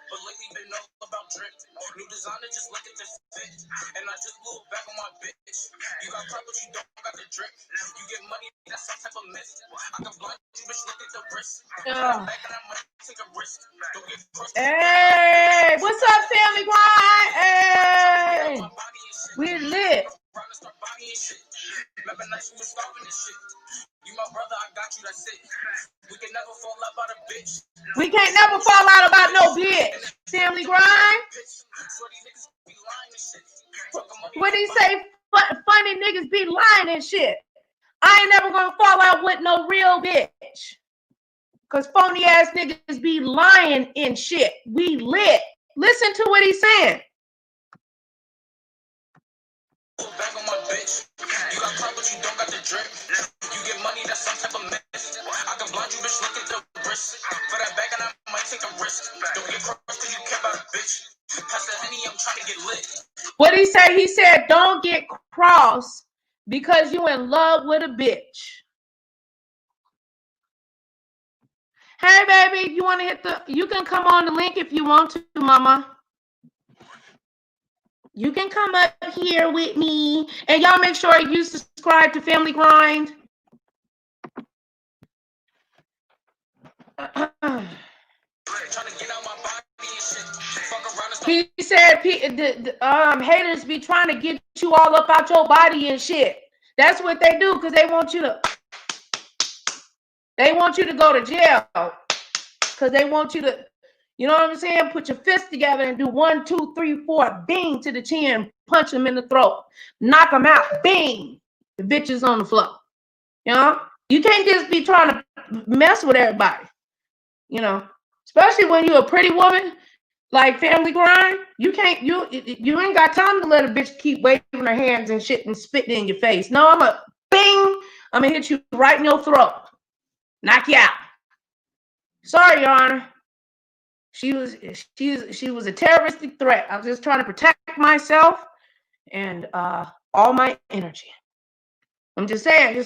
But lately been all about drip. New designer, just look at the fit. And I just blew it back on my bitch. You got crap, but you don't got the drip. You get money, that's some type of myth. I can blind you, bitch, look at the wrist. Back and I might take a risk. Don't get crushed. Hey, what's up, family? Grind? Hey, we lit. Remember nights we was starving this shit. You my brother, I got you, that's it. We can never fall out about a bitch. We can't never fall out about no bitch. Family Grind? What did he say? Funny niggas be lying and shit. I ain't never gonna fall out with no real bitch. Cause phony ass niggas be lying and shit. We lit. Listen to what he's saying. Back on my bitch. You got crap, but you don't got the drip. You get money, that's some type of mess. I can blind you, bitch, look at the wrist. For that bag, and I might take a risk. Don't get crushed because you care about a bitch. Pass the Henny, I'm trying to get lit. What he say? He said, don't get cross because you in love with a bitch. Hey, baby, you want to hit the, you can come on the link if you want to, mama. You can come up here with me. And y'all make sure you subscribe to Family Grind. He said haters be trying to get you all up out your body and shit. That's what they do because they want you to go to jail. Because they want you to, you know what I'm saying? Put your fists together and do 1, 2, 3, 4, bing to the chin, punch them in the throat, knock them out, bing. The bitch is on the floor. You know? You can't just be trying to mess with everybody. You know, especially when you're a pretty woman like Family Grind. You can't, you ain't got time to let a bitch keep waving her hands and shit and spitting in your face. No, I'm a bing. I'm gonna hit you right in your throat, knock you out. Sorry, Your Honor. She was a terroristic threat. I was just trying to protect myself and all my energy. I'm just saying,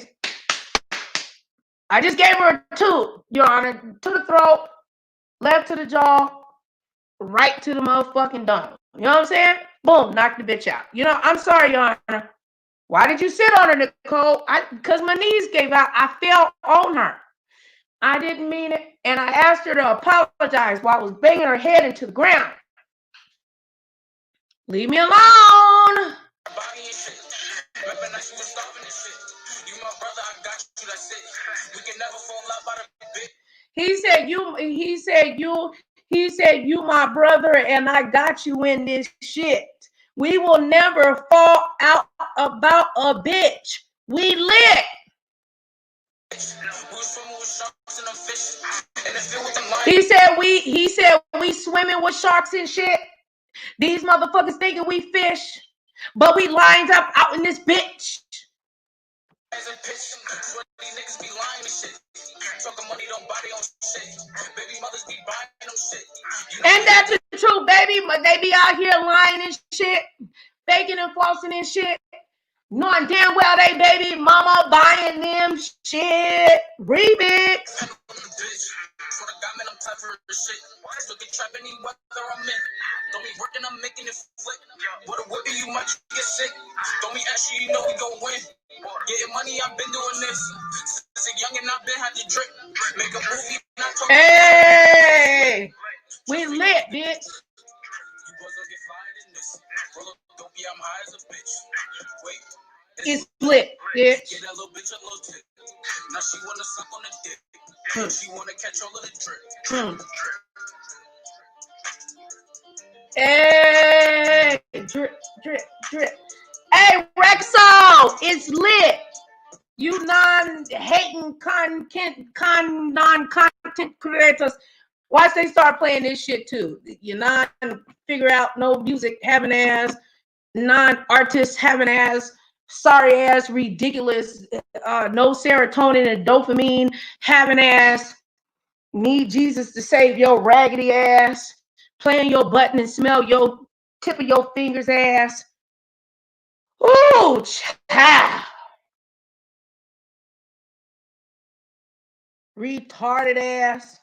I just gave her a 2, Your Honor, to the throat, left to the jaw, right to the motherfucking dome. You know what I'm saying? Boom, knock the bitch out. You know, I'm sorry, Your Honor. Why did you sit on her, Nicole? Because my knees gave out. I fell on her. I didn't mean it. And I asked her to apologize while I was banging her head into the ground. Leave me alone. He said you my brother and I got you in this shit. We will never fall out about a bitch. We lit. He said we swimming with sharks and shit. These motherfuckers thinking we fish, but we lined up out in this bitch. And that's the truth, baby. But they be out here lying and shit, faking and flossing and shit, knowing damn well they baby mama buying them shit. Remix. Don't be working, I'm making it flip. What a whippy, you might get sick. Don't be asking, you know we gon' win. Getting money, I've been doing this. Since a young and I've been had to drip. Make a movie, not talking. Hey, we lit, bitch. You boys don't get fired in this. Don't be, I'm high as a bitch. Wait. It's lit, bitch. Get that little bitch a little tip. Now she wanna suck on the dick. She wanna catch all of the drip. Hey, drip, drip, drip. Hey, Rexo, it's lit. You non-hating non-content creators. Watch they start playing this shit too. You non-figure out no music having ass, non-artist having ass, sorry ass, ridiculous, no serotonin and dopamine having ass, need Jesus to save your raggedy ass, playing your button and smell your tip of your fingers ass. Ooh, child. Retarded ass.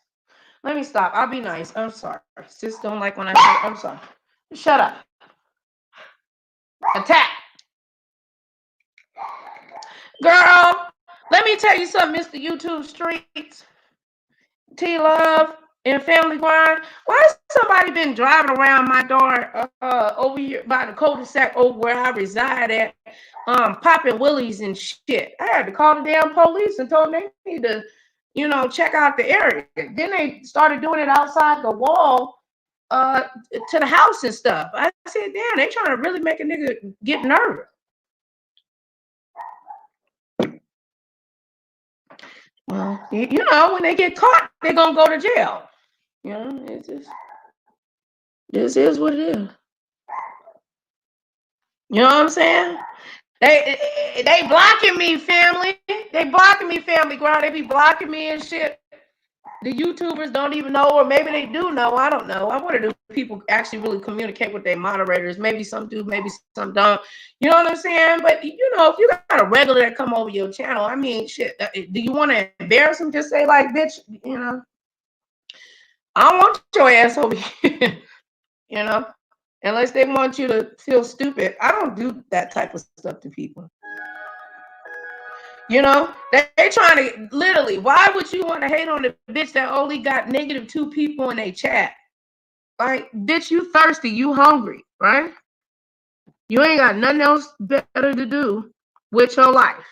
Let me stop. I'll be nice. I'm sorry. Sis don't like when I say I'm sorry. Shut up. Attack. Girl, let me tell you something, Mr. YouTube Streets, T-Love, and Family Grind. Why has somebody been driving around my door over here by the cul-de-sac over where I reside at, popping willies and shit? I had to call the damn police and told them they need to, check out the area. Then they started doing it outside the wall to the house and stuff. I said, damn, they trying to really make a nigga get nervous. Well, when they get caught, they're gonna go to jail. It's just this is what it is. You know what I'm saying? They blocking me, family. They blocking me, family ground. They be blocking me and shit. The YouTubers don't even know, or maybe they do know. I don't know. I wonder if people actually really communicate with their moderators. Maybe some do, maybe some don't. You know what I'm saying? But, if you got a regular that come over your channel, I mean, shit, do you want to embarrass them? Just say, like, bitch, I don't want your ass over here, unless they want you to feel stupid. I don't do that type of stuff to people. They trying to literally, why would you want to hate on the bitch that only got -2 people in their chat? Like, bitch, you thirsty, you hungry, right? You ain't got nothing else better to do with your life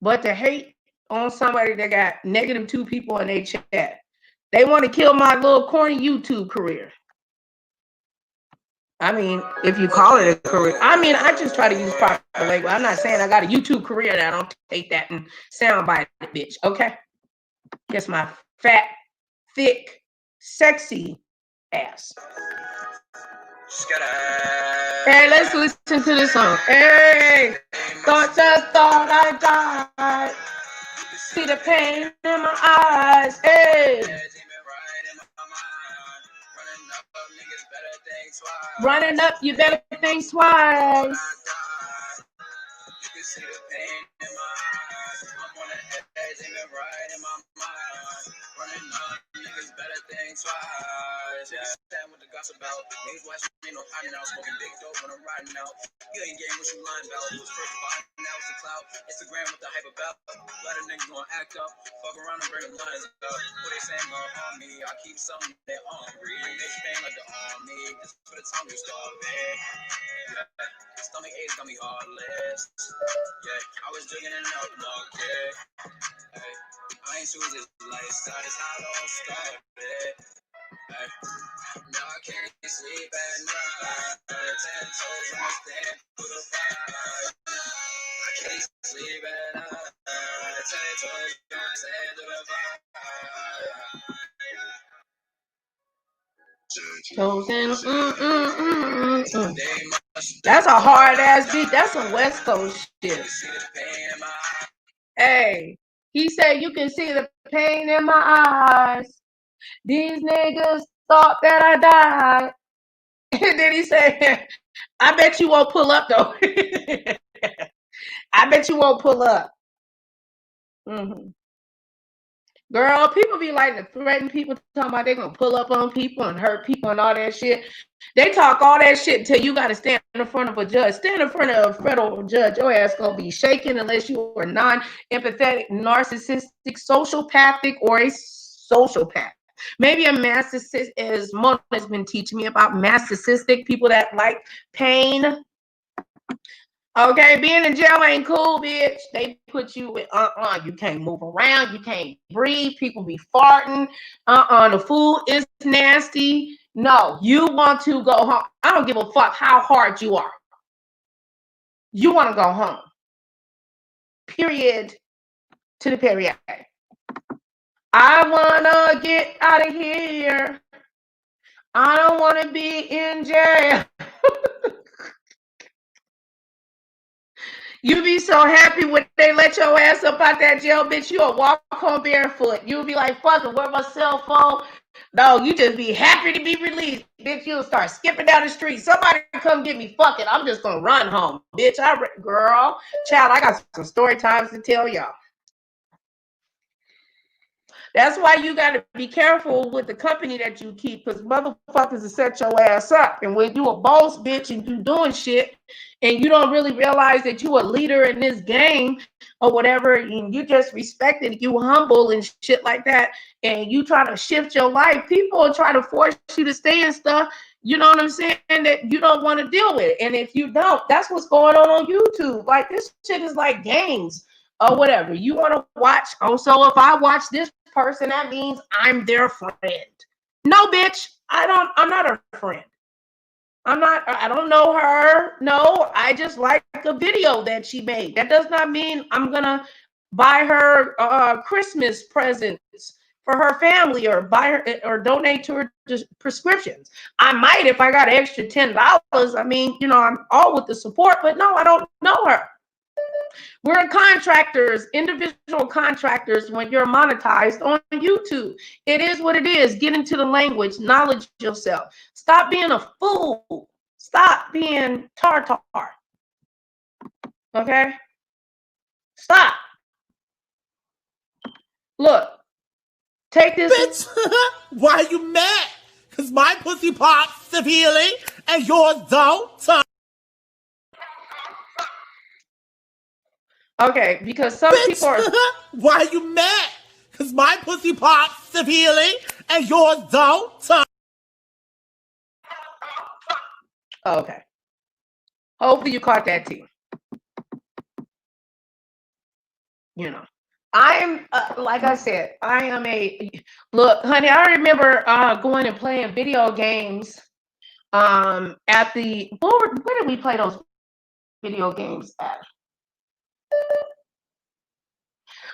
but to hate on somebody that got -2 people in their chat. They want to kill my little corny YouTube career. I mean, if you call it a career. I mean, I just try to use proper language. I'm not saying I got a YouTube career that I don't take that and soundbite it, bitch. Okay? Just my fat, thick, sexy ass. Hey, let's listen to this song. Hey, just thought I died. See the pain in my eyes. Hey. Running up, you better think twice. What the gossip about? Niggas watching me no hiding out, smoking big dope when I'm riding out. You ain't getting what you lying about. It was first buying, now it's the clout. Instagram with the hype about. Let a nigga gonna act up. Fuck around and bring the lines up. What they saying on me? I keep something that hungry. They spend like the army. Just for the time we starving. Yeah. Stomach aches got me heartless. Yeah. I was digging in up, okay. Hey. I ain't to this lifestyle. That's how it all started. Now I can't sleep at night. 10 toes on my stand for the fire. I can't sleep at night. 10 toes on my stand for the fire. That's a hard ass beat. That's some West Coast shit. Hey, he said you can see the pain in my eyes. These niggas thought that I died. And then he said, I bet you won't pull up though. I bet you won't pull up. Girl, people be like to threaten people, talking about they're gonna pull up on people and hurt people and all that shit. They talk all that shit until you gotta stand in front of a judge. Stand in front of a federal judge. Your ass gonna be shaking unless you are non-empathetic, narcissistic, sociopathic, or a sociopath. Maybe a narcissist, as Mona has been teaching me about narcissistic people that like pain. Okay, being in jail ain't cool, bitch. They put you in, you can't move around, you can't breathe, people be farting, the food is nasty. No, you want to go home. I don't give a fuck how hard you are. You want to go home. Period to the period. I want to get out of here. I don't want to be in jail. You be so happy when they let your ass up out that jail, bitch. You'll walk home barefoot. You'll be like, fuck it, where's my cell phone? No, you just be happy to be released. Bitch, you'll start skipping down the street. Somebody come get me. Fuck it, I'm just going to run home. Bitch, girl, child, I got some story times to tell y'all. That's why you got to be careful with the company that you keep, because motherfuckers will set your ass up. And when you a boss, bitch, and you doing shit, and you don't really realize that you a leader in this game or whatever, and you just respect it, you humble and shit like that, and you try to shift your life, people will try to force you to stay in stuff, you know what I'm saying, that you don't want to deal with. And if you don't, that's what's going on YouTube. Like, this shit is like games or whatever. You want to watch, oh, so if I watch this person, that means I'm their friend. No, bitch, I'm not her friend. I don't know her. No, I just like a video that she made. That does not mean I'm gonna buy her Christmas presents for her family or buy her or donate to her prescriptions. I might if I got an extra $10. I mean, you know, I'm all with the support, but no, I don't know her. We're contractors, individual contractors when you're monetized on YouTube. It is what it is. Get into the language, knowledge yourself. Stop being a fool. Stop being tartar. Okay? Stop. Look, take this. Bitch, why are you mad? Because my pussy pops severely and yours don't. Okay, because some Bitch, people are... why are you mad? Because my pussy pops severely and yours don't. Okay. Hopefully you caught that tea. You know, I am, like I said, I am a... Look, honey, I remember going and playing video games at the... Where did we play those video games at?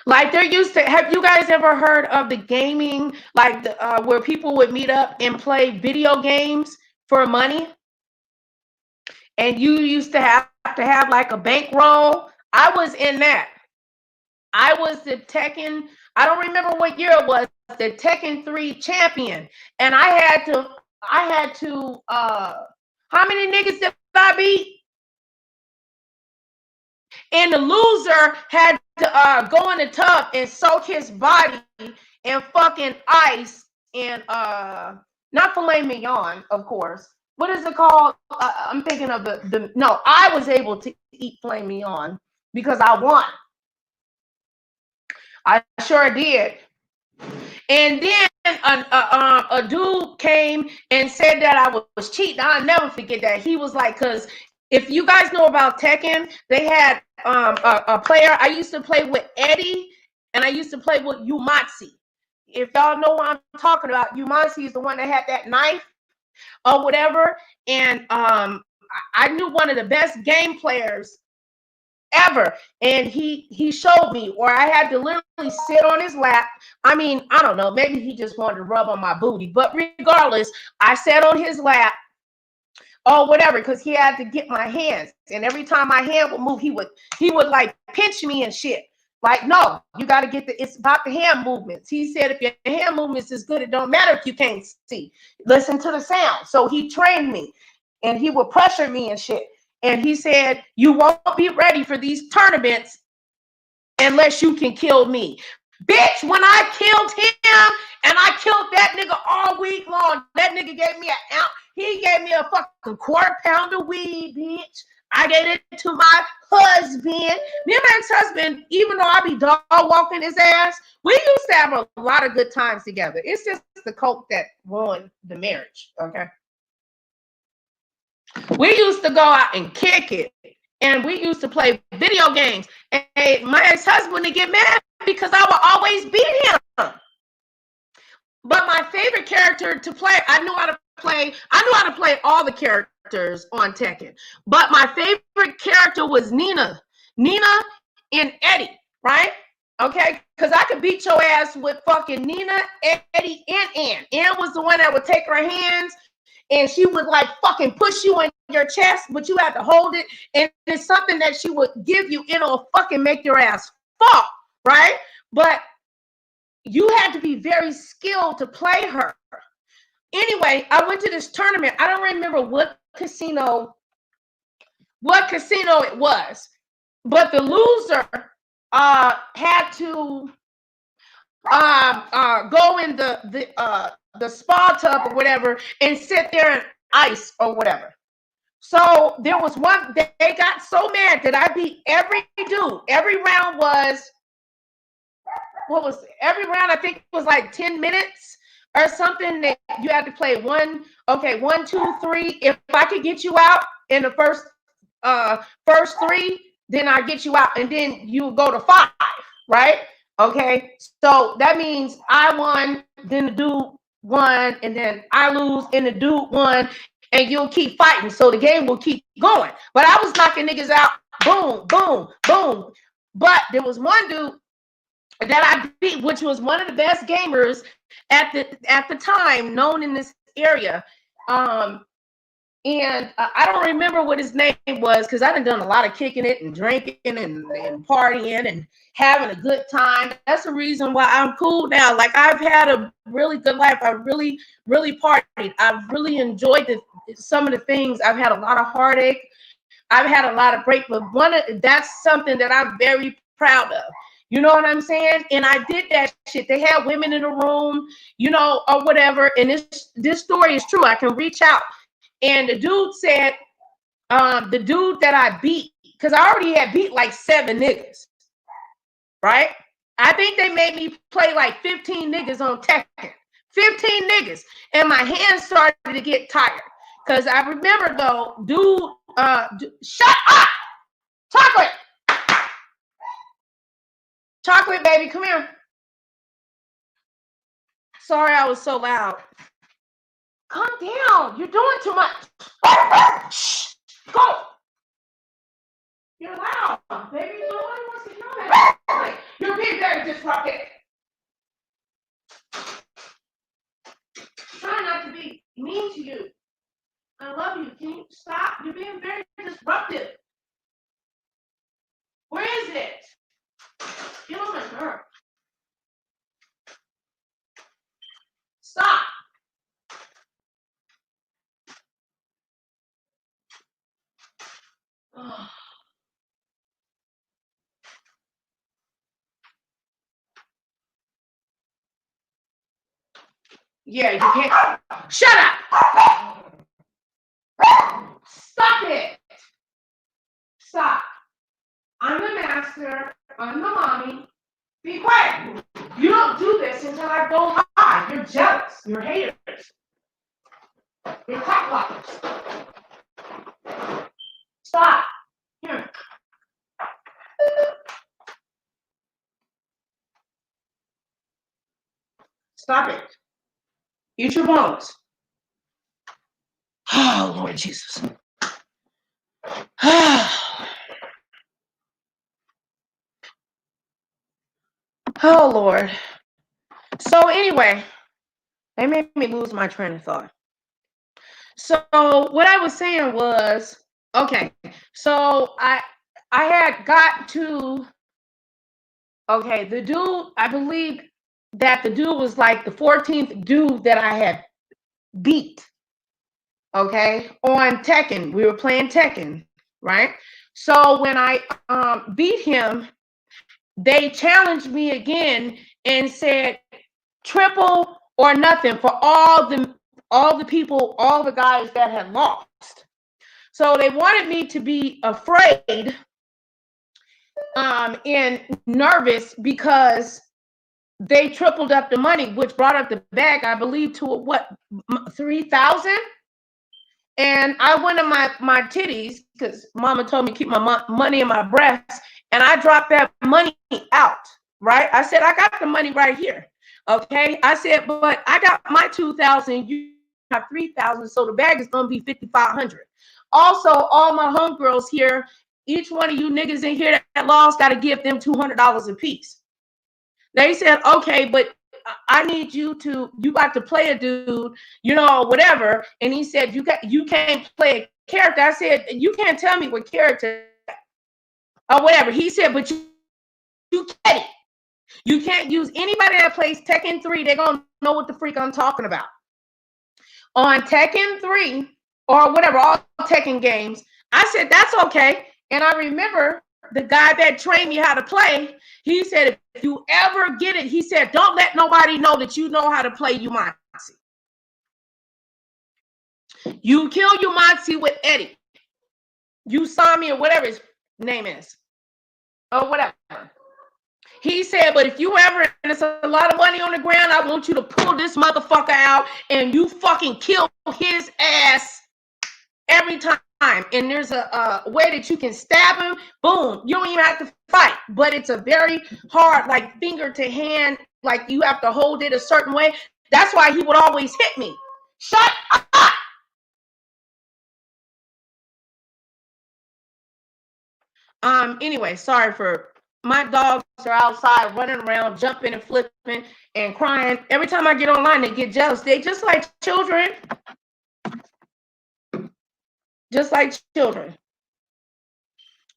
Like there used to, have you guys ever heard of the gaming, like the, where people would meet up and play video games for money? And you used to have like a bankroll. I was in that. I was the Tekken, I don't remember what year it was, the Tekken 3 champion. And I had to, how many niggas did I beat? And the loser had to go in the tub and soak his body in fucking ice and not filet mignon, of course. What is it called? I'm thinking of no, I was able to eat filet mignon because I won. I sure did. And then a dude came and said that I was cheating. I'll never forget that. He was like, because if you guys know about Tekken, they had a player. I used to play with Eddie, and and I used to play with Umatsi. If y'all know what I'm talking about, Umatsi is the one that had that knife or whatever. And I knew one of the best game players ever, and he showed me, or I had to literally sit on his lap. I mean, I don't know, maybe he just wanted to rub on my booty, but regardless, I sat on his lap or whatever, because he had to get my hands, and every time my hand would move, he would like pinch me and shit. Like, no, you got to get it's about the hand movements. He said, if your hand movements is good, it don't matter if you can't see. Listen to the sound. So he trained me, and he would pressure me and shit. And he said, you won't be ready for these tournaments unless you can kill me. Bitch, when I killed him and I killed that nigga all week long, that nigga gave me an ounce. He gave me a fucking quarter pound of weed, bitch. I gave it to my husband. Me and my ex-husband, even though I be dog walking his ass, we used to have a lot of good times together. It's just the coke that ruined the marriage, okay? We used to go out and kick it, and we used to play video games. And my ex-husband would get mad because I would always beat him. But my favorite character to play, I knew how to play all the characters on Tekken. But my favorite character was Nina and Eddie, right? Okay, because I could beat your ass with fucking Nina, Eddie, and Ann. Ann was the one that would take her hands, and she would like fucking push you in your chest, but you had to hold it. And it's something that she would give you. It'll fucking make your ass fall, right? But you had to be very skilled to play her. Anyway, I went to this tournament. I don't remember what casino it was, but the loser had to go in the spa tub or whatever and sit there in ice or whatever. So there was one, they got so mad that I beat every dude. Every round was, every round I think was like 10 minutes or something. That you had to play 1, 2, 3. If I could get you out in the first 3, then I get you out, and then you go to 5, right? Okay, so that means I won, then the dude won, and then I lose, and the dude won, and you'll keep fighting, so the game will keep going. But I was knocking niggas out, boom, boom, boom. But there was one dude that I beat, which was one of the best gamers at the time, known in this area. And I don't remember what his name was, because I done a lot of kicking it and drinking and partying and having a good time. That's the reason why I'm cool now. Like, I've had a really good life. I really, really partied. I've really enjoyed some of the things. I've had a lot of heartache. I've had a lot of break, but that's something that I'm very proud of. You know what I'm saying? And I did that shit. They had women in the room, you know, or whatever. And this story is true. I can reach out. And the dude said, the dude that I beat, because I already had beat like 7 niggas, right? I think they made me play like 15 niggas on Tekken. 15 niggas. And my hands started to get tired. Because I remember, though, shut up! Chocolate! Chocolate, baby, come here. Sorry I was so loud. Calm down. You're doing too much. Shh. Go. You're loud, baby. No one wants to hear that. You're being very disruptive. Try not to be mean to you. I love you. Can you stop? You're being very disruptive. Where is it? Get on my nerve. Stop. Oh. Yeah, you can't. Shut up. Stop it. Stop. I'm the master. I'm the mommy. Be quiet. You don't do this until I go live. You're jealous. You're haters. You're cockblockers. Stop. Here. Stop it. Eat your bones. Oh, Lord Jesus. Oh, Lord. So anyway, they made me lose my train of thought. So what I was saying was, okay, so I had got to, okay, the dude, I believe that the dude was like the 14th dude that I had beat, okay, on Tekken. We were playing Tekken, right? So when I beat him, they challenged me again and said triple or nothing for all the people, all the guys that had lost. So they wanted me to be afraid and nervous because they tripled up the money, which brought up the bag, I believe, to what, 3,000. And I went to my titties because Mama told me to keep my money in my breasts, and I dropped that money out. Right? I said, I got the money right here. Okay. I said, but I got my 2,000. You have 3,000. So the bag is going to be 5,500. Also, all my homegirls here, each one of you niggas in here that lost, got to give them $200 a piece. They said, okay, but I need you got to play a dude, you know, whatever. And he said, you can't play a character. I said, you can't tell me what character or whatever. He said, but you can't. You can't use anybody that plays Tekken 3. They're going to know what the freak I'm talking about. On Tekken 3 or whatever, all Tekken games, I said, that's okay. And I remember the guy that trained me how to play, he said, if you ever get it, he said, don't let nobody know that you know how to play Umatsu. You kill Umatsu with Eddie. You saw me or whatever his name is. Or whatever. He said, but if you ever, and it's a lot of money on the ground, I want you to pull this motherfucker out and you fucking kill his ass every time. And there's a way that you can stab him. Boom. You don't even have to fight. But it's a very hard, like finger to hand, like you have to hold it a certain way. That's why he would always hit me. Shut up. Anyway, sorry for my dogs are outside running around, jumping and flipping and crying. Every time I get online, they get jealous. They just like children. Just like children.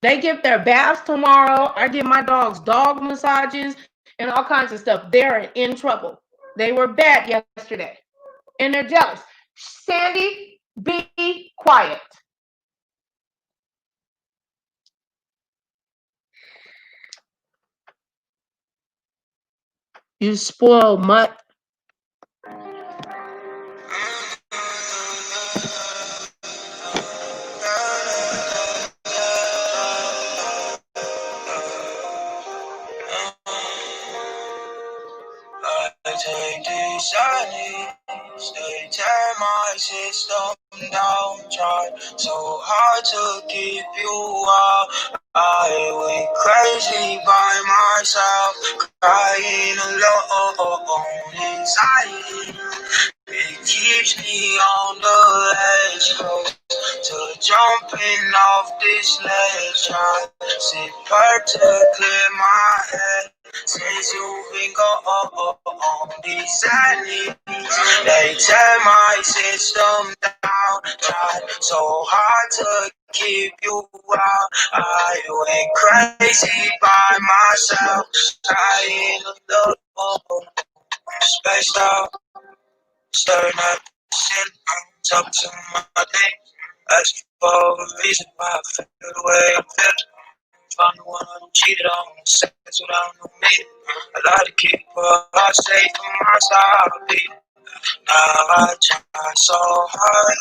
They get their baths tomorrow. I give my dogs dog massages and all kinds of stuff. They're in trouble. They were bad yesterday. And they're jealous. Sandy, be quiet. You spoiled mutt. Take this shiny, they tear my system down, tried so hard to keep you out. I went crazy by myself, crying alone, anxiety. It keeps me on the edge, close to jumping off this ledge. I sit back to clear my head. Since you've been gone on these knees, they tear my system down. Tried so hard to keep you out. I went crazy by myself, trying to look spaced out. Staring at the ceiling, I'm talking to my name. Asking for a reason why I feel the way I'm feeling. Found the one I cheated on, sex without no meaning. I like to keep her heart safe from my side. Now I try so hard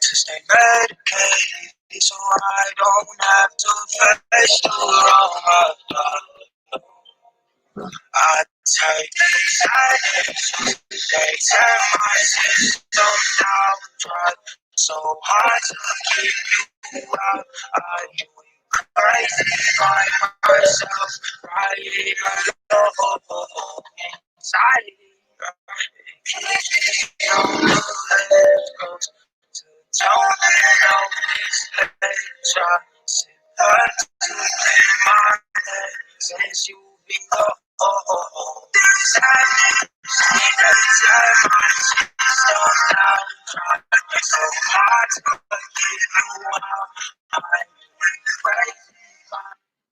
to stay medicated, so I don't have to face the wrong heart. I take these silence, they tear my system down. Try so hard to keep you out. I crazy by myself, crying alone, anxiety.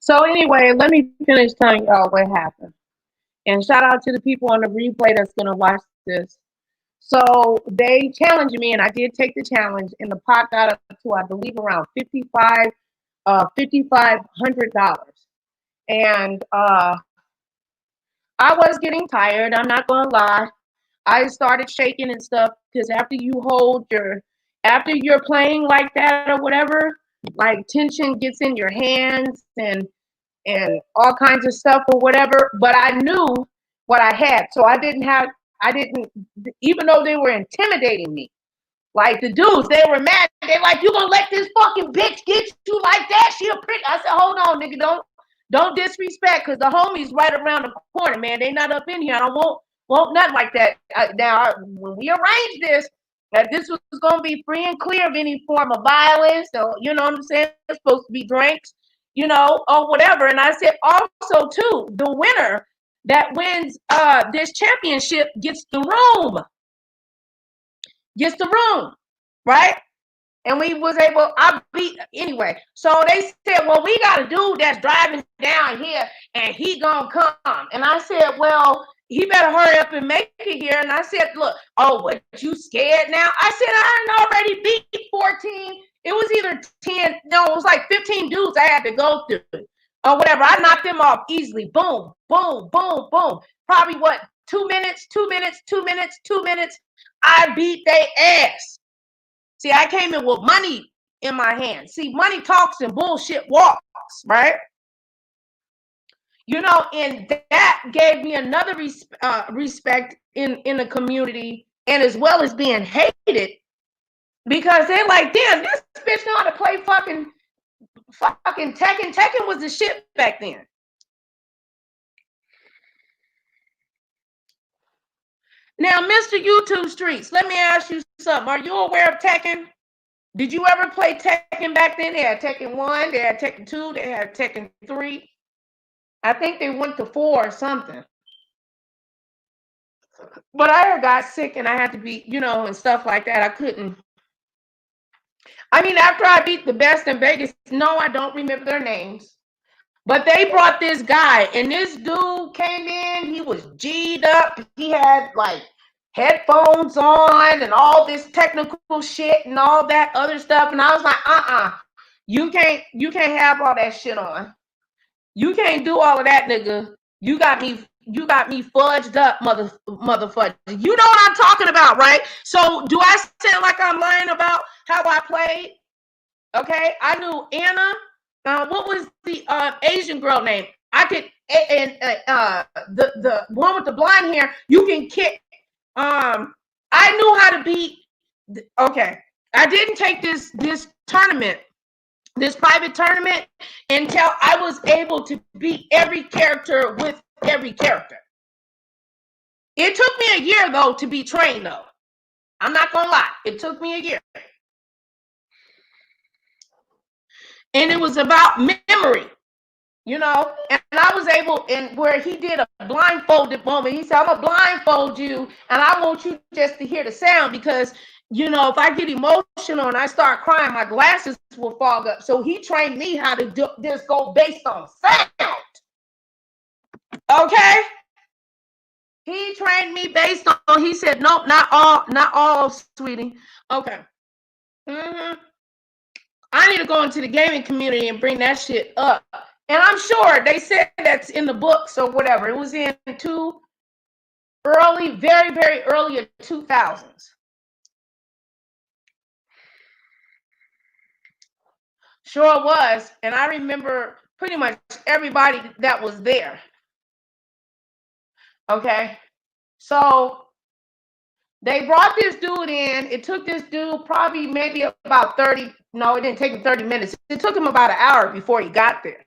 So anyway, let me finish telling y'all what happened. And shout out to the people on the replay that's going to watch this. So they challenged me, and I did take the challenge, and the pot got up to, I believe, around $5,500. And I was getting tired. I'm not going to lie. I started shaking and stuff because after you're playing like that or whatever, like tension gets in your hands and all kinds of stuff or whatever. But I knew what I had, so I didn't, even though they were intimidating me, like the dudes, they were mad. They're like, "You gonna let this fucking bitch get you like that? She a prick." I said, "Hold on, nigga, don't disrespect, because the homies right around the corner, man. They not up in here. I don't want nothing like that." When we arranged this, that this was gonna be free and clear of any form of violence, or you know what I'm saying? It's supposed to be drinks, you know, or whatever. And I said also too, the winner that wins this championship gets the room, right? And we was able, anyway. So they said, well, we got a dude that's driving down here and he gonna come. And I said, well, he better hurry up and make it here. And I said, look, oh, what, you scared now? I said, I already beat 14. It was either 10, no, it was like 15 dudes I had to go through or whatever. I knocked them off easily. Boom, boom, boom, boom. Probably what, 2 minutes. I beat their ass. See, I came in with money in my hand. See, money talks and bullshit walks, right? You know, and that gave me another respect in the community, and as well as being hated, because they're like, damn, this bitch know how to play fucking Tekken. Tekken was the shit back then. Now, MrYouTube Streets, let me ask you something. Are you aware of Tekken? Did you ever play Tekken back then? They had Tekken 1, they had Tekken 2, they had Tekken 3. I think they went to 4 or something. But I got sick and I had to be, you know, and stuff like that. I couldn't. I mean, after I beat the best in Vegas, no, I don't remember their names. But they brought this guy, and this dude came in. He was G'd up. He had like headphones on and all this technical shit and all that other stuff. And I was like, you can't have all that shit on. You can't do all of that, nigga. You got me fudged up, motherfucker. You know what I'm talking about, right? So do I sound like I'm lying about how I played? Okay, I knew Anna. What was the Asian girl name? I could, and the one with the blonde hair. You can kick. I knew how to beat. Okay, I didn't take this tournament, this private tournament, until I was able to beat every character with every character. It took me a year though to be trained though. I'm not gonna lie, it took me a year. And it was about memory, you know, and I was able, and where he did a blindfolded moment, he said, I'm gonna blindfold you, and I want you just to hear the sound, because, you know, if I get emotional and I start crying, my glasses will fog up. So he trained me how to do this, go based on sound. Okay? He trained me based on, he said, nope, not all, sweetie. Okay. I need to go into the gaming community and bring that shit up. And I'm sure they said that's in the books or whatever. It was in very, very early 2000s. Sure was. And I remember pretty much everybody that was there. Okay. So they brought this dude in. It took this dude probably maybe about 30. No, it didn't take him 30 minutes. It took him about an hour before he got there.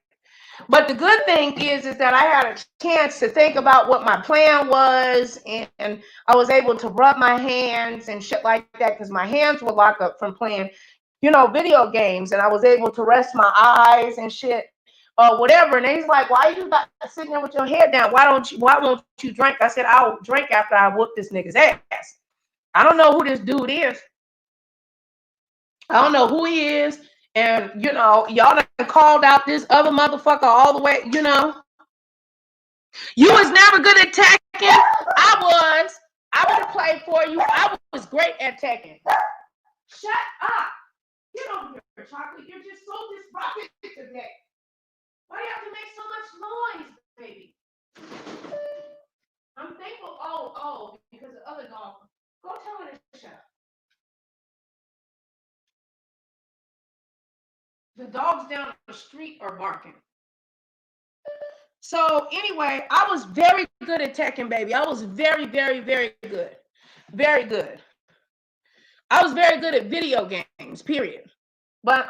But the good thing is that I had a chance to think about what my plan was, and I was able to rub my hands and shit like that because my hands were locked up from playing, you know, video games, and I was able to rest my eyes and shit or whatever. And he's like, "Why you got sitting there with your head down? Why won't you drink?" I said, "I'll drink after I whoop this nigga's ass." I don't know who this dude is. I don't know who he is. And, you know, y'all done called out this other motherfucker all the way, you know. You was never good at Tekken. I would have played for you. I was great at Tekken. Shut up. Get over here, Chocolate. You're just so disruptive today. Why do you have to make so much noise, baby? I'm thankful. Oh, because the other dog. Go tell her to shut up. The dogs down the street are barking. So anyway, I was very good at Tekken, baby. I was very, very, very good. Very good. I was very good at video games, period. But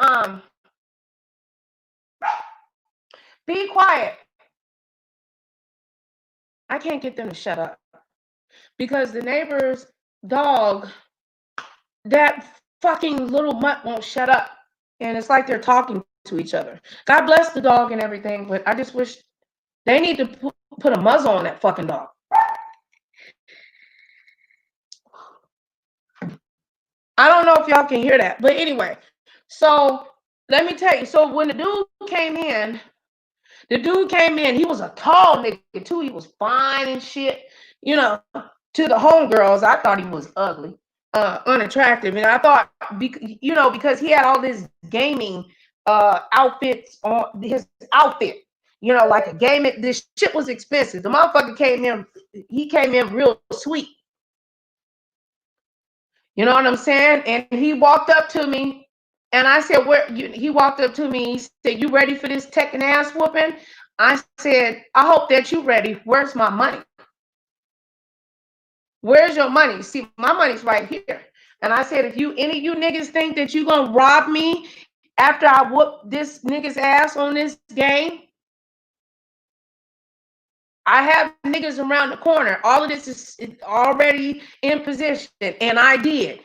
be quiet. I can't get them to shut up. Because the neighbor's dog, that fucking little mutt won't shut up. And it's like they're talking to each other. God bless the dog and everything, but I just wish they need to put a muzzle on that fucking dog. I don't know if y'all can hear that, but anyway. So let me tell you. So when the dude came in, he was a tall nigga too. He was fine and shit. You know, to the homegirls, I thought he was ugly. Unattractive, and I thought, you know, because he had all this gaming outfits on his outfit, you know, like a gaming. This shit was expensive. The motherfucker came in real sweet. You know what I'm saying? And he walked up to me, and I said, he walked up to me. He said, "You ready for this Tekken ass whooping?" I said, "I hope that you ready. Where's my money? Where's your money? See, my money's right here." And I said, "If any of you niggas think that you gonna rob me after I whoop this nigga's ass on this game, I have niggas around the corner. All of this is already in position, and I did.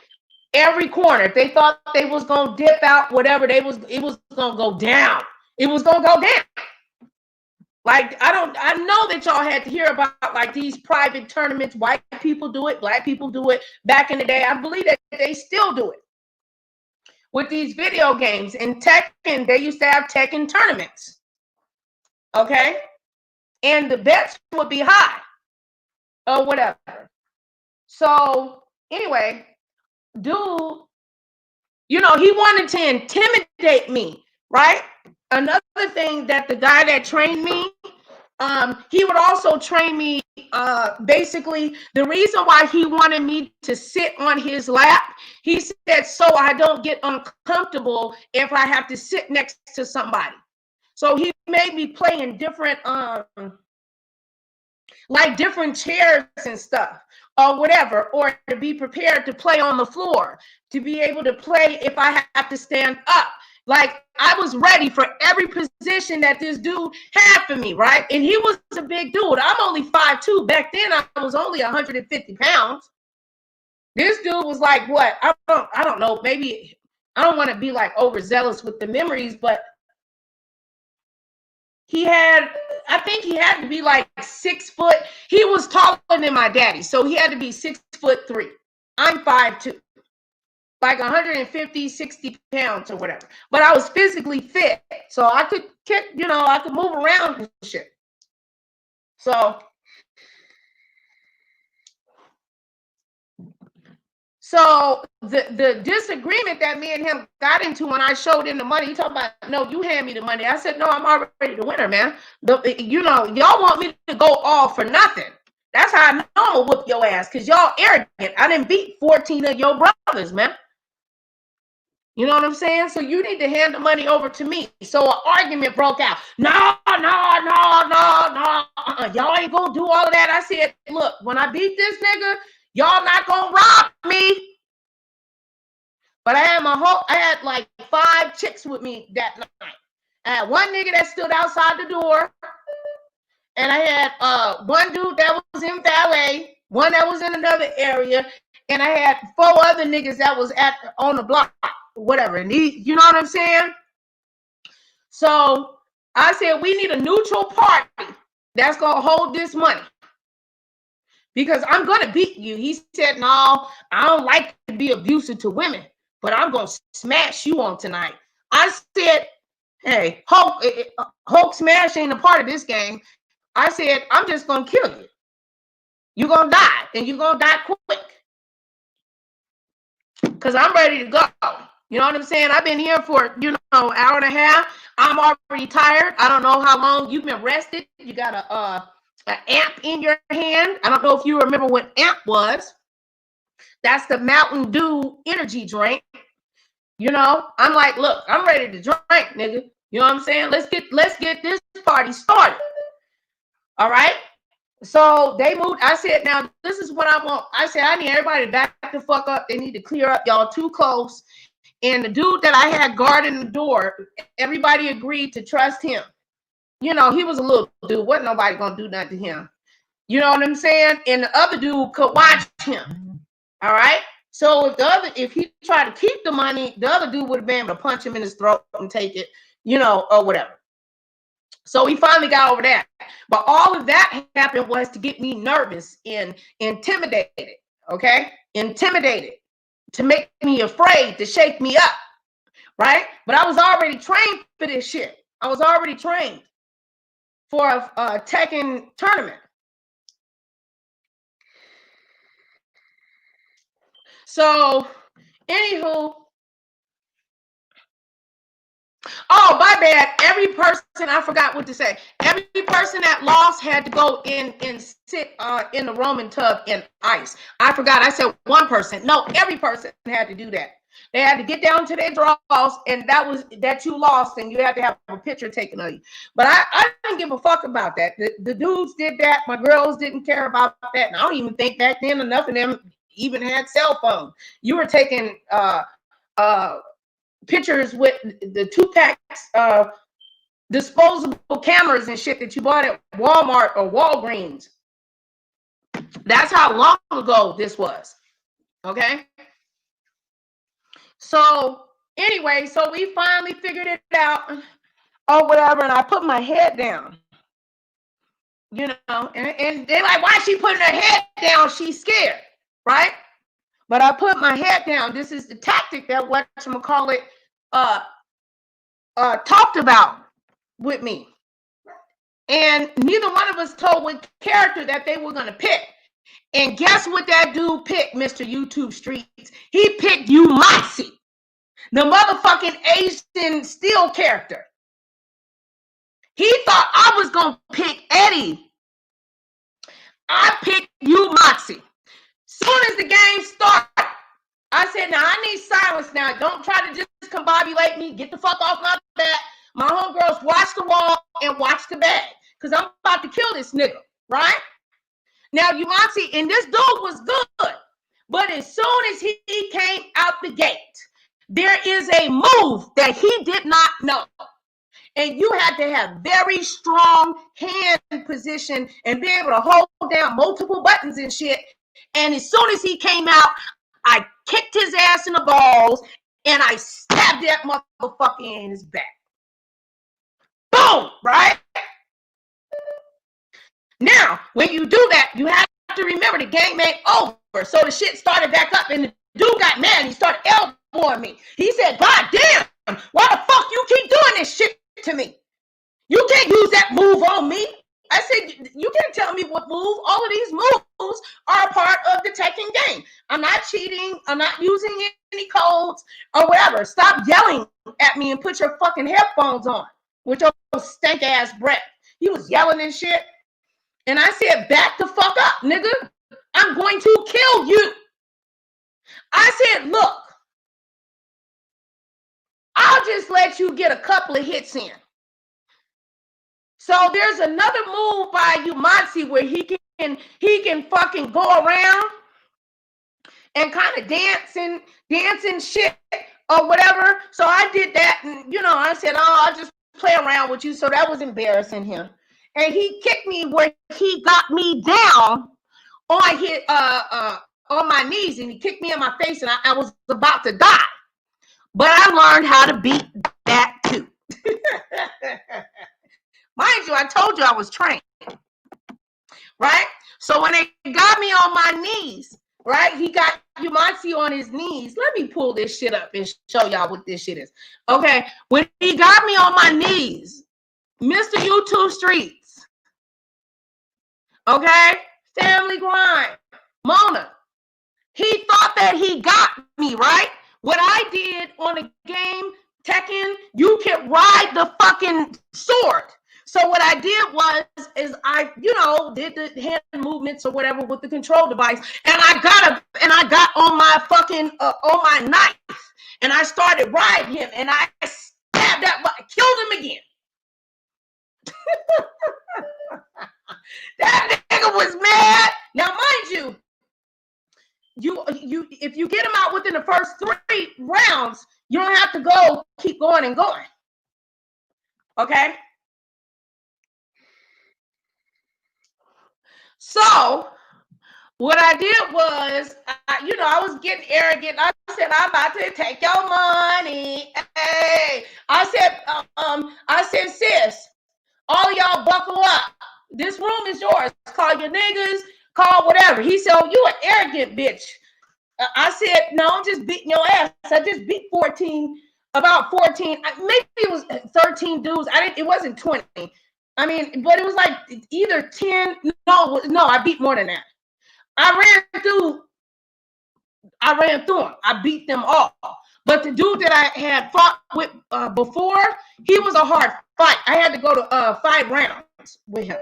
Every corner. If they thought they was gonna dip out, whatever, it was gonna go down. It was gonna go down. Like, I know that y'all had to hear about like these private tournaments. White people do it, black people do it. Back in the day, I believe that they still do it with these video games. In Tekken, they used to have Tekken tournaments. Okay? And the bets would be high or whatever. So anyway, dude, you know, he wanted to intimidate me, right? Another thing that the guy that trained me, he would also train me. Basically, the reason why he wanted me to sit on his lap, he said, so I don't get uncomfortable if I have to sit next to somebody. So he made me play in different, like different chairs and stuff or whatever, or to be prepared to play on the floor, to be able to play if I have to stand up. Like, I was ready for every position that this dude had for me, right? And he was a big dude. I'm only 5'2". Back then, I was only 150 pounds. This dude was like, what? I don't know. Maybe, I don't want to be like overzealous with the memories, but I think he had to be like 6 foot. He was taller than my daddy, so he had to be 6'3". I'm 5'2". Like 150, 60 pounds or whatever. But I was physically fit. So I could kick, you know, I could move around and shit. So the disagreement that me and him got into when I showed him the money, he talking about, no, you hand me the money. I said, no, I'm already the winner, man. You know, y'all want me to go all for nothing. That's how I know I'm gonna whoop your ass, because y'all arrogant. I didn't beat 14 of your brothers, man. You know what I'm saying? So you need to hand the money over to me. So an argument broke out. No. Y'all ain't gonna do all of that. I said, look, when I beat this nigga, y'all not gonna rob me. But I had like 5 chicks with me that night. I had one nigga that stood outside the door, and I had one dude that was in valet, one that was in another area, and I had 4 other niggas that was on the block, whatever. And these, you know what I'm saying? So I said, we need a neutral party that's gonna hold this money, because I'm gonna beat you. He said, no, I don't like to be abusive to women, but I'm gonna smash you on tonight. I said, hey, Hulk smash ain't a part of this game. I said, I'm just gonna kill you. You're gonna die, and you're gonna die quick, because I'm ready to go. You know what I'm saying? I've been here for, an hour and a half. I'm already tired. I don't know how long you've been rested. You got an amp in your hand. I don't know if you remember what amp was. That's the Mountain Dew energy drink. I'm like, look, I'm ready to drink, nigga. You know what I'm saying? Let's get this party started. All right. So they moved. I said, now this is what I want. I said, I need everybody to back the fuck up. They need to clear up. Y'all too close. And the dude that I had guarding the door, everybody agreed to trust him. He was a little dude. Wasn't nobody gonna do nothing to him. You know what I'm saying? And the other dude could watch him. All right. So if he tried to keep the money, the other dude would have been able to punch him in his throat and take it, or whatever. So we finally got over that. But all of that happened was to get me nervous and intimidated. Okay? Intimidated. To make me afraid, to shake me up. Right? But I was already trained for this shit. I was already trained for a Tekken tournament. So, anywho, oh, my bad. Every person, I forgot what to say. Every person that lost had to go in and sit in the Roman tub in ice. I forgot. I said one person. No, every person had to do that. They had to get down to their draws, and that you lost, and you had to have a picture taken of you. But I didn't give a fuck about that. The dudes did that. My girls didn't care about that. And I don't even think back then enough of them even had cell phones. You were taking pictures with the 2-packs, disposable cameras and shit that you bought at Walmart or Walgreens. That's how long ago this was. Okay. So anyway, so we finally figured it out or whatever, and I put my head down. And they're like, why is she putting her head down? She's scared, right? But I put my head down. This is the tactic that whatchamacallit talked about with me. And neither one of us told what character that they were going to pick. And guess what that dude picked, MrYouTube Streets? He picked Umasi, the motherfucking Asian Steel character. He thought I was going to pick Eddie. I picked Umasi. Soon as the game started, I said, now I need silence now. Don't try to just combobulate me. Get the fuck off my back. My homegirls watch the wall and watch the bag. Because I'm about to kill this nigga, right? Now, Umasi, and this dude was good. But as soon as he came out the gate, there is a move that he did not know. And you had to have very strong hand position and be able to hold down multiple buttons and shit. And as soon as he came out, I kicked his ass in the balls and I stabbed that motherfucker in his back. Boom, right? Now, when you do that, you have to remember the game ain't over. So the shit started back up and the dude got mad and he started elbowing me. He said, God damn, why the fuck you keep doing this shit to me? You can't use that move on me. I said, you can't tell me what move. All of these moves are a part of the Tekken game. I'm not cheating. I'm not using any codes or whatever. Stop yelling at me and put your fucking headphones on with your stank ass breath. He was yelling and shit. And I said, back the fuck up, nigga. I'm going to kill you. I said, look, I'll just let you get a couple of hits in. So there's another move by Umasi where he can fucking go around and kind of dancing shit or whatever. So I did that, and I said, oh, I'll just play around with you, so that was embarrassing him. And he kicked me where he got me down on his on my knees, and he kicked me in my face, and I was about to die. But I learned how to beat that too. Mind you, I told you I was trained, right? So when they got me on my knees, right? He got you might see on his knees. Let me pull this shit up and show y'all what this shit is. Okay, when he got me on my knees, MrYouTube Streets, okay, Family Grind, Mona, he thought that he got me, right? What I did on the game, Tekken, you can ride the fucking sword. So what I did is I, did the hand movements or whatever with the control device, and I got on my fucking on my knife, and I started riding him, and I stabbed killed him again. That nigga was mad. Now, mind you, if you get him out within the first 3 rounds, you don't have to keep going and going. Okay. So what I did was, I was getting arrogant. I said, I'm about to take your money. Hey, I said, sis, all y'all buckle up. This room is yours. Call your niggas, call whatever. He said, oh, you an arrogant bitch. I said, no, I'm just beating your ass. I just beat about 14. Maybe it was 13 dudes. It wasn't 20. I mean, but it was like either 10. No, I beat more than that. I ran through them. I beat them all. But the dude that I had fought with before, he was a hard fight. I had to go to 5 rounds with him.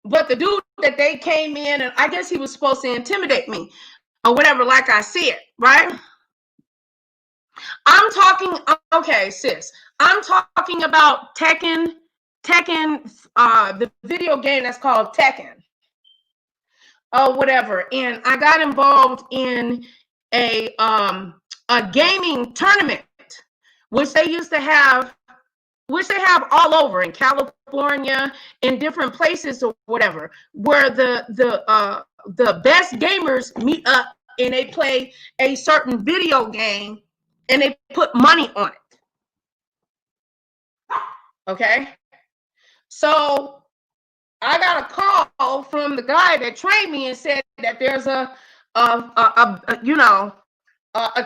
But the dude that they came in, and I guess he was supposed to intimidate me or whatever, like I said, right? I'm talking, okay, sis. I'm talking about Tekken, the video game that's called Tekken. Or whatever. And I got involved in a gaming tournament, which they used to have, which they have all over in California, in different places or whatever, where the best gamers meet up and they play a certain video game and they put money on it. Okay, so I got a call from the guy that trained me and said that there's a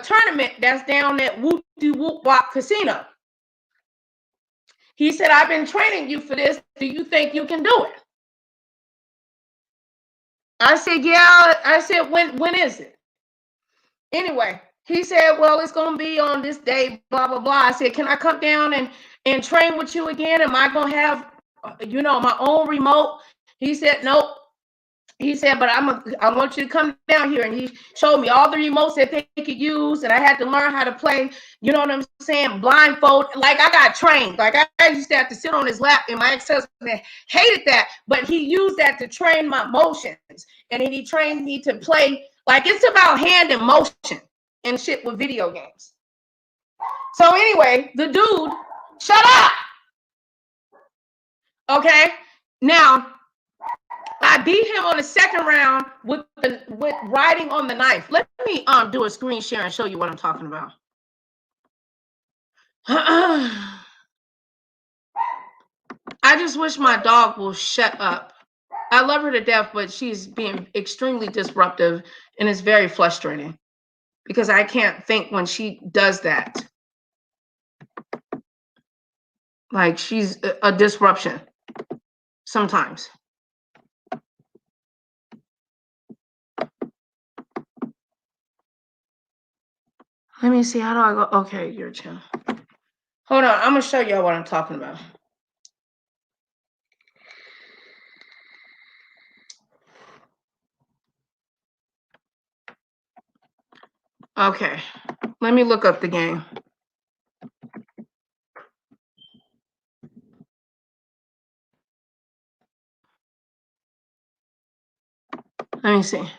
tournament that's down at Whoop Casino. He said, I've been training you for this. Do you think you can do it? I said, yeah. I said, when is it? Anyway, he said, well, it's going to be on this day, blah, blah, blah. I said, can I come down and train with you again? Am I going to have, my own remote? He said, nope. He said, but I want you to come down here. And he showed me all the remotes that they could use. And I had to learn how to play, you know what I'm saying, blindfold. Like, I got trained. Like, I used to have to sit on his lap. And my ex-husband hated that. But he used that to train my motions. And then he trained me to play. Like, it's about hand and motion and shit with video games. So anyway, the dude, shut up. Okay. Now, I beat him on the second round with riding on the knife. Let me do a screen share and show you what I'm talking about. I just wish my dog will shut up. I love her to death, but she's being extremely disruptive, and it's very frustrating because I can't think when she does that. Like, she's a disruption sometimes. Let me see. How do I go? Okay, your channel. Hold on. I'm going to show y'all what I'm talking about. Okay. Let me look up the game. Let me see.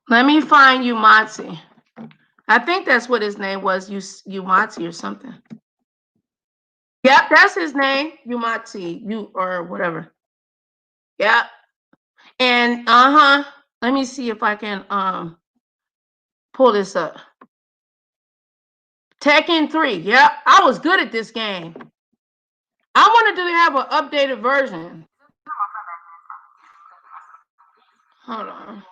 Let me find Umatsi. I think that's what his name was, Umatsi or something. Yep, that's his name, Umatsi, or whatever. Yep. And let me see if I can pull this up. Tekken 3. Yep, I was good at this game. I wanted to have an updated version. Hold on.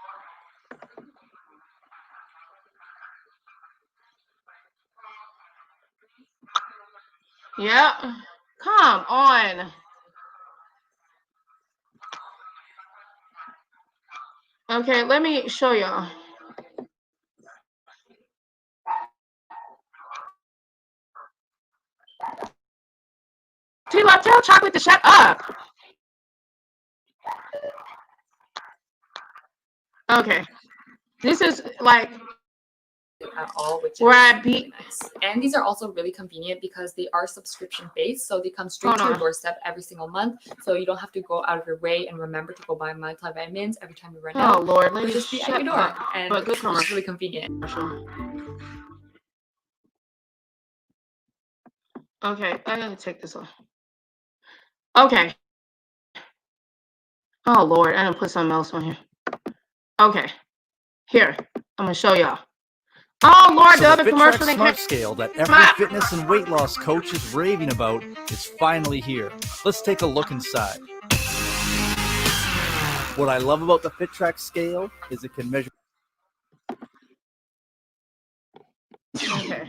Yep. Come on. Okay, let me show y'all. T-Love, tell Chocolate to shut up. Okay. This is like at all, which where is I beat. nice. And these are also really convenient because they are subscription based, so they come straight to your doorstep every single month. So you don't have to go out of your way and remember to go buy multivitamins every time you run out. Oh Lord, let me just be at your door, and but good it's really convenient. Okay, I gotta take this off. Okay. Oh Lord, I didn't put something else on here. Okay, here I'm gonna show y'all. Oh Lord, so the other commercial Smart Scale that every fitness and weight loss coach is raving about is finally here. Let's take a look inside. What I love about the FitTrack scale is it can measure. Okay.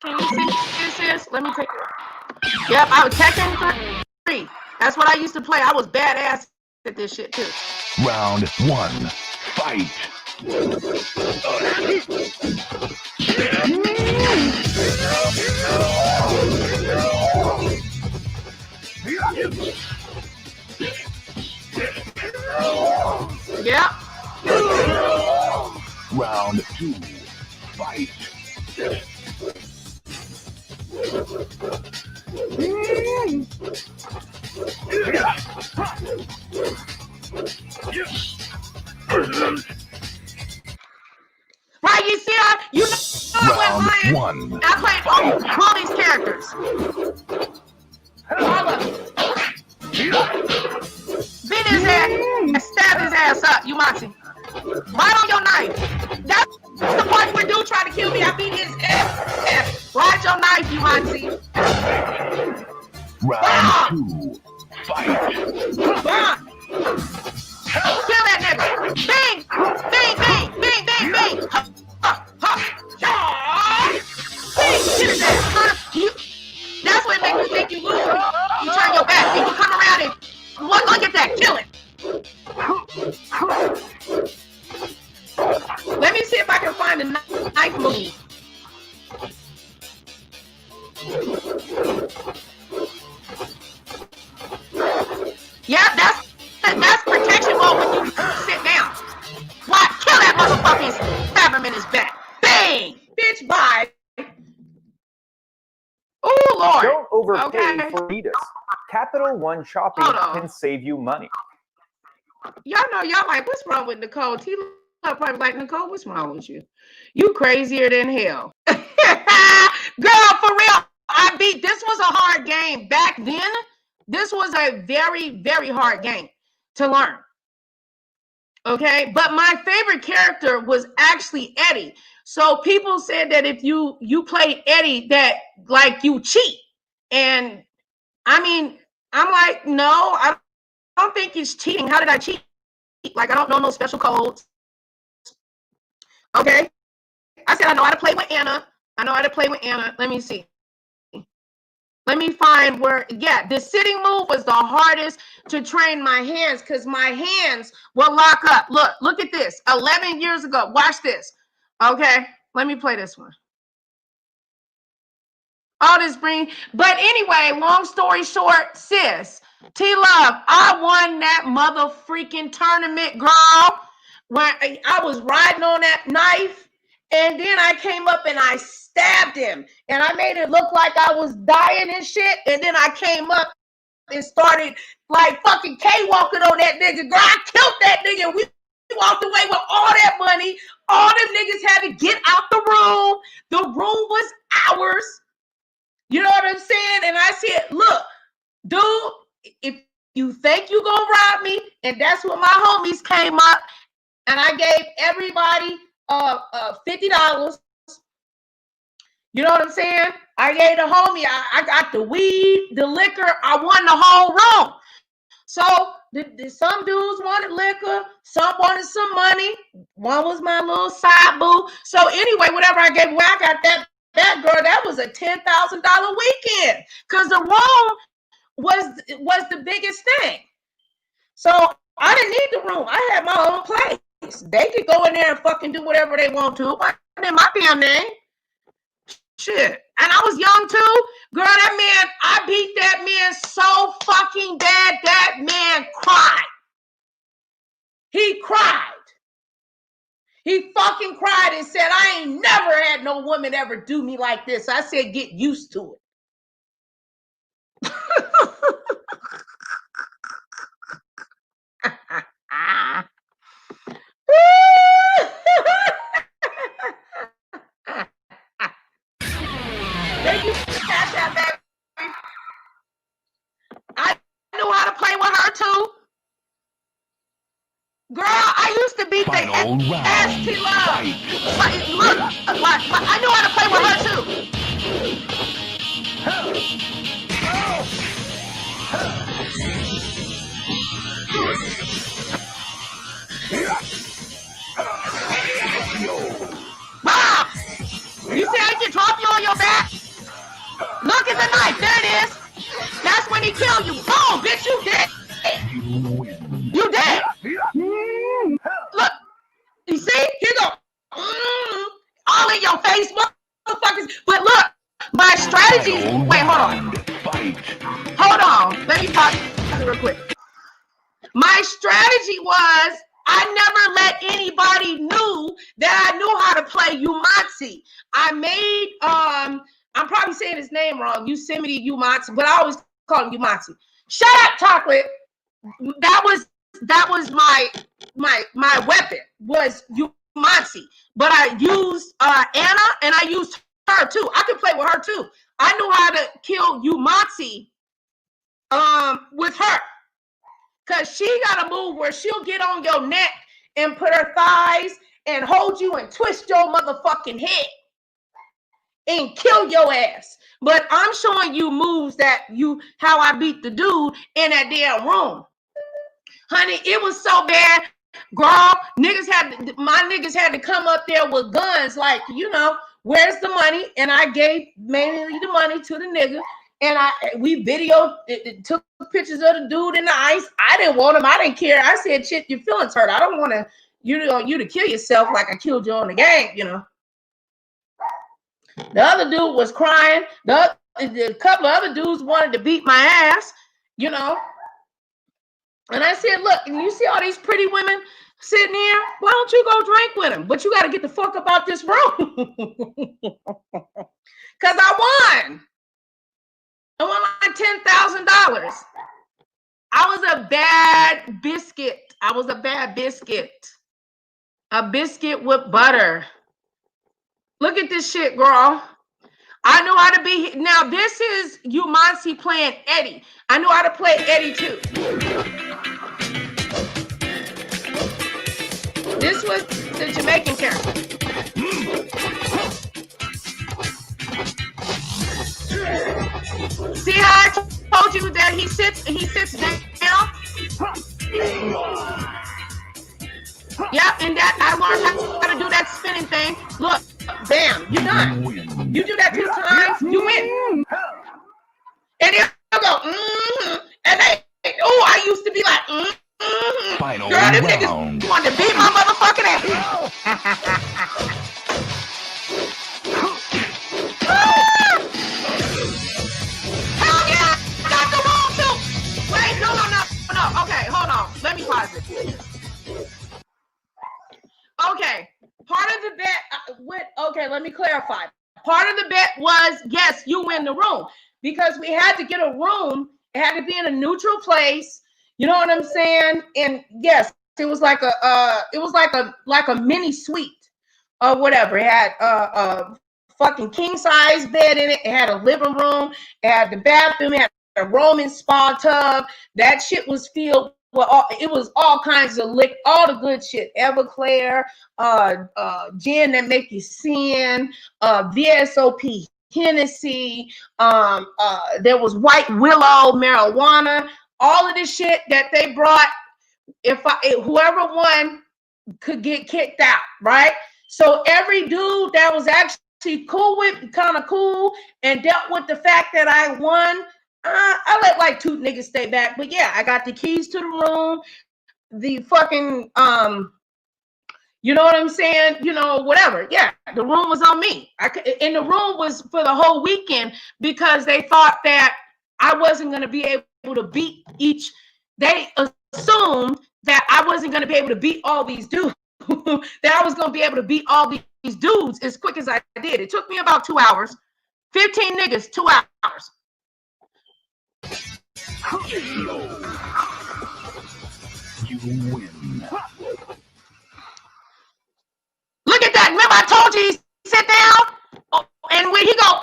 Can you see what this is? Let me take it. Yep, I was Tekken 3. That's what I used to play. I was badass at this shit too. Round 1. Fight. Yep. Round 2. Fight. Right, you see, you know Round 1. I played all these characters. All of them. Beat his ass, stab his ass up, Umatsu. Right on your knife. That's the part where dude tried to kill me. I beat his ass. Right your knife, Umatsu. Round 2. Fight. Kill that nigga. Bing! Bing, bing, bing, bing, bing. Bing! Kill his ass. That's what makes you think you lose. You turn your back and you come around and look at that. Kill it. Let me see if I can find a knife move. Yeah, that's protection mode when you sit down. What? Kill that motherfucker and stab him in his back. Bang! Bitch, bye. Oh, Lord. Don't overpay for Adidas. Capital One Shopping can save you money. Y'all know, y'all like, what's wrong with Nicole? T-Love probably like, Nicole, what's wrong with you? You crazier than hell. Girl, for real. This was a hard game. Back then, this was a very, very hard game to learn. Okay, but my favorite character was actually Eddie. So people said that if you play Eddie, that like you cheat. And I mean, I'm like, no, I don't think it's cheating. How did I cheat? Like, I don't know no special codes. Okay. I said, I know how to play with Anna. I know how to play with Anna. Let me see. Let me find where, yeah, the sitting move was the hardest to train my hands because my hands will lock up. Look at this. 11 years ago. Watch this. Okay. Let me play this one. All this but anyway, long story short, sis, T-Love, I won that mother freaking tournament, girl. When I was riding on that knife, and then I came up and I stabbed him, and I made it look like I was dying and shit, and then I came up and started like fucking K-walking on that nigga. Girl, I killed that nigga. We walked away with all that money. All them niggas had to get out the room. The room was ours. You know what I'm saying? And I said, look, dude, if you think you gonna rob me, and that's what my homies came up, and I gave everybody $50. You know what I'm saying? I gave the homie, I got the weed, the liquor, I won the whole room. So some dudes wanted liquor, some wanted some money. One was my little side boo. So anyway, whatever I gave away, I got that girl, that was a $10,000 weekend. Because the room was the biggest thing. So I didn't need the room. I had my own place. They could go in there and fucking do whatever they want to. But in my damn name. Shit. And I was young too. Girl, that man, I beat that man so fucking bad, that man cried. He cried. He fucking cried and said, I ain't never had no woman ever do me like this. I said, get used to it. I knew how to play with her too. Girl, I used to beat the ass to love. Look, I knew how to play with her too. Bob! You say I can drop you on your back? Look at the knife. There it is. That's when he killed you. Boom, bitch, you dead. You dead. Look. You see? Here you go. All in your face, motherfuckers. But look, my strategy. Wait, hold on. Hold on. Let me talk real quick. My strategy was I never let anybody know that I knew how to play Umatsi. I made I'm probably saying his name wrong. Yosemite Umatsi, but I always call him Umatsi. Shut up, chocolate. That was my weapon was Umatsi. But I used Anna and I used her too. I could play with her too. I knew how to kill Umatsi with her. Cause she got a move where she'll get on your neck and put her thighs and hold you and twist your motherfucking head and kill your ass. But I'm showing you moves how I beat the dude in that damn room. Honey, it was so bad. Girl, my niggas had to come up there with guns like, you know, where's the money? And I gave mainly the money to the nigga. And we videoed, took pictures of the dude in the ice. I didn't want him. I didn't care. I said, shit, your feelings hurt. I don't want you to kill yourself like I killed you on the game, you know. The other dude was crying. A couple of other dudes wanted to beat my ass, you know. And I said, look, and you see all these pretty women sitting here? Why don't you go drink with them? But you got to get the fuck about this room. Because I won. I won like $10,000. I was a bad biscuit. A biscuit with butter. Look at this shit, girl. I knew how to be. Now, this is Umatsi playing Eddie. I knew how to play Eddie, too. This was the Jamaican character. See how I told you that he sits down? Yep, and that I learned how to do that spinning thing. Look, bam, you're done. You do that 2 times, you win. And then I'll go, and they, I used to be like, Final girl, them niggas wanted to beat my motherfucking ass. Hell yeah, I got the wrong too. Wait, no. Okay, hold on. Let me pause it. Okay, part of the bet, okay, let me clarify. Part of the bet was, yes, you win the room. Because we had to get a room. It had to be in a neutral place. You know what I'm saying? And yes, It was like a mini suite or whatever. It had a fucking king size bed in it. It had a living room. It had the bathroom. It had a Roman spa tub. That shit was filled with it was all kinds of all the good shit. Everclear, gin that make you sin, VSOP, Hennessy. There was white willow, marijuana. All of this shit that they brought. Whoever won could get kicked out, right? So every dude that was actually cool with, kind of cool, and dealt with the fact that I won, I let like 2 niggas stay back. But yeah, I got the keys to the room, the fucking, you know what I'm saying? You know, whatever. Yeah, the room was on me. And the room was for the whole weekend because they thought that I wasn't going to be able to beat each. They assumed that I wasn't going to be able to beat all these dudes. That I was going to be able to beat all these dudes as quick as I did. It took me about 2 hours. 15 niggas, 2 hours. You win. Look at that. Remember I told you he sit down? Oh, and when he go,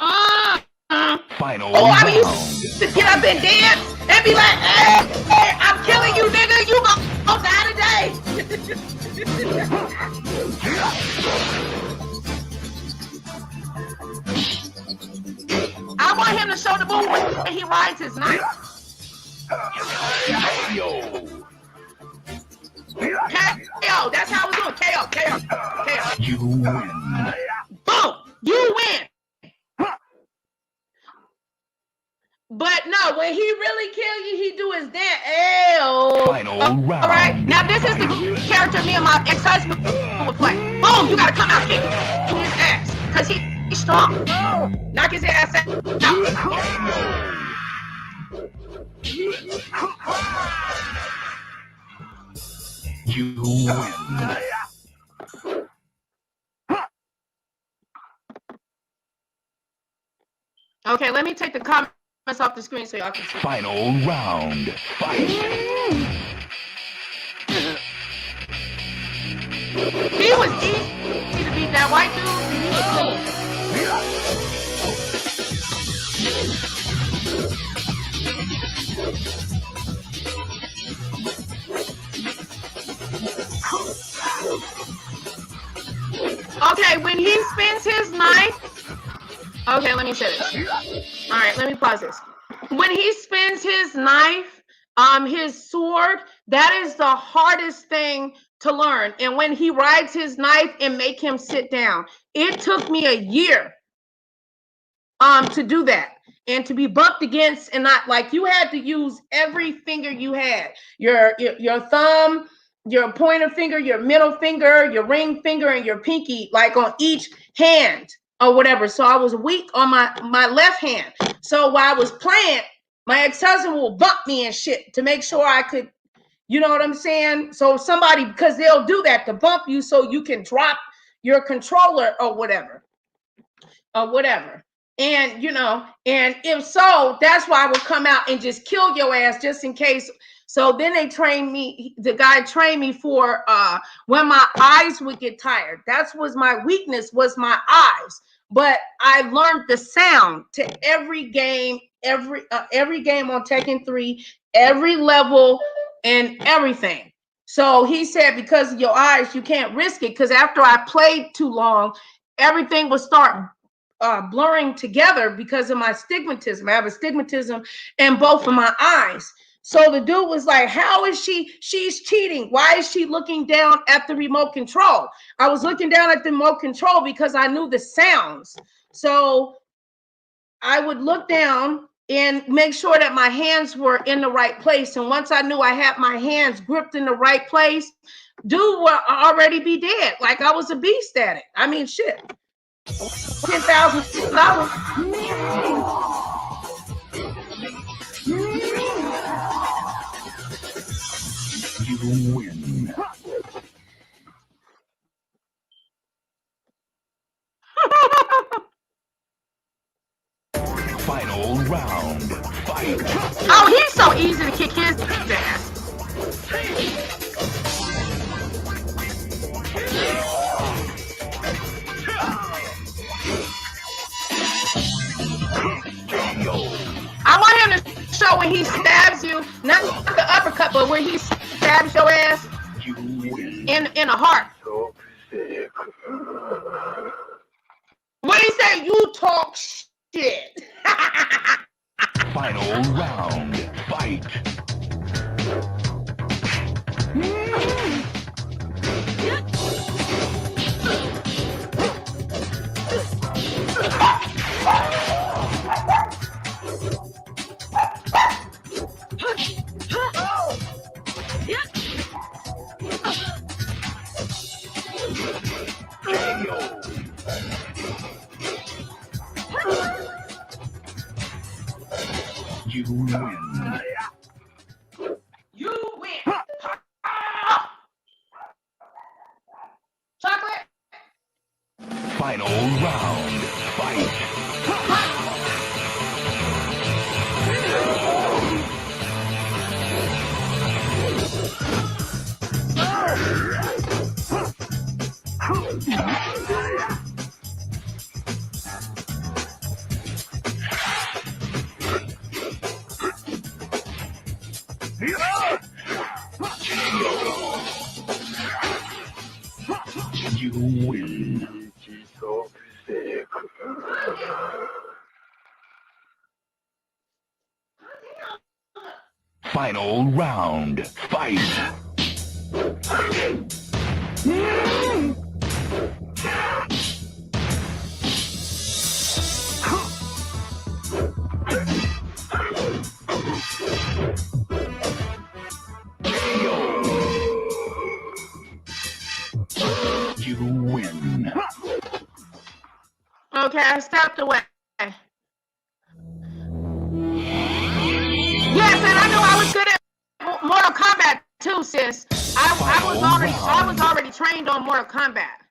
Final I used to get up and dance and be like, hey, I'm killing you, nigga. You gonna die today. I want him to show the move when he rides his knife. KO, that's how we're doing. KO. You win. Boom, you win. But no, when he really kill you, he do his dance. Final round. All right, now this is the character me and my ex-husband would play. Boom, you gotta come out kick his ass, cause he's strong. Knock his ass out. You win. Okay, let me take the comments off the screen so y'all can see. Final round. Fight. He was easy to beat. That white dude. He was cool. Okay, when he spins his knife. Okay, let me say this. All right, let me pause this. When he spins his knife, his sword, that is the hardest thing to learn. And when he rides his knife and make him sit down, it took me a year to do that and to be bumped against, and not like you had to use every finger you had, your thumb, your pointer finger, your middle finger, your ring finger, and your pinky, like on each hand or whatever. So I was weak on my left hand. So while I was playing, my ex-husband will bump me and shit to make sure I could, you know what I'm saying? So somebody, because they'll do that to bump you so you can drop your controller or whatever. And, you know, and if so, that's why I would come out and just kill your ass just in case. So then they trained me, the guy trained me for when my eyes would get tired. That was my weakness, was my eyes. But I learned the sound to every game on Tekken 3, every level and everything. So he said, because of your eyes, you can't risk it. Because after I played too long, everything would start blurring together because of my stigmatism. I have astigmatism in both of my eyes. So the dude was like, how is she's cheating? Why is she looking down at the remote control? I was looking down at the remote control because I knew the sounds. So I would look down and make sure that my hands were in the right place. And once I knew I had my hands gripped in the right place, dude would already be dead. Like I was a beast at it. I mean, shit. $10,000. You win. Final round. Fight. Oh, he's so easy to kick his ass. when he stabs you, not the uppercut, but when he stabs your ass in a heart. What he say? You talk shit. Final round. Fight. You win. You win. Chocolate. Final round. Fight. You win. Final round. Fight. You win. Okay, I stepped away. Yes, and I knew I was good at Mortal Kombat too, sis. I was already trained on Mortal Kombat.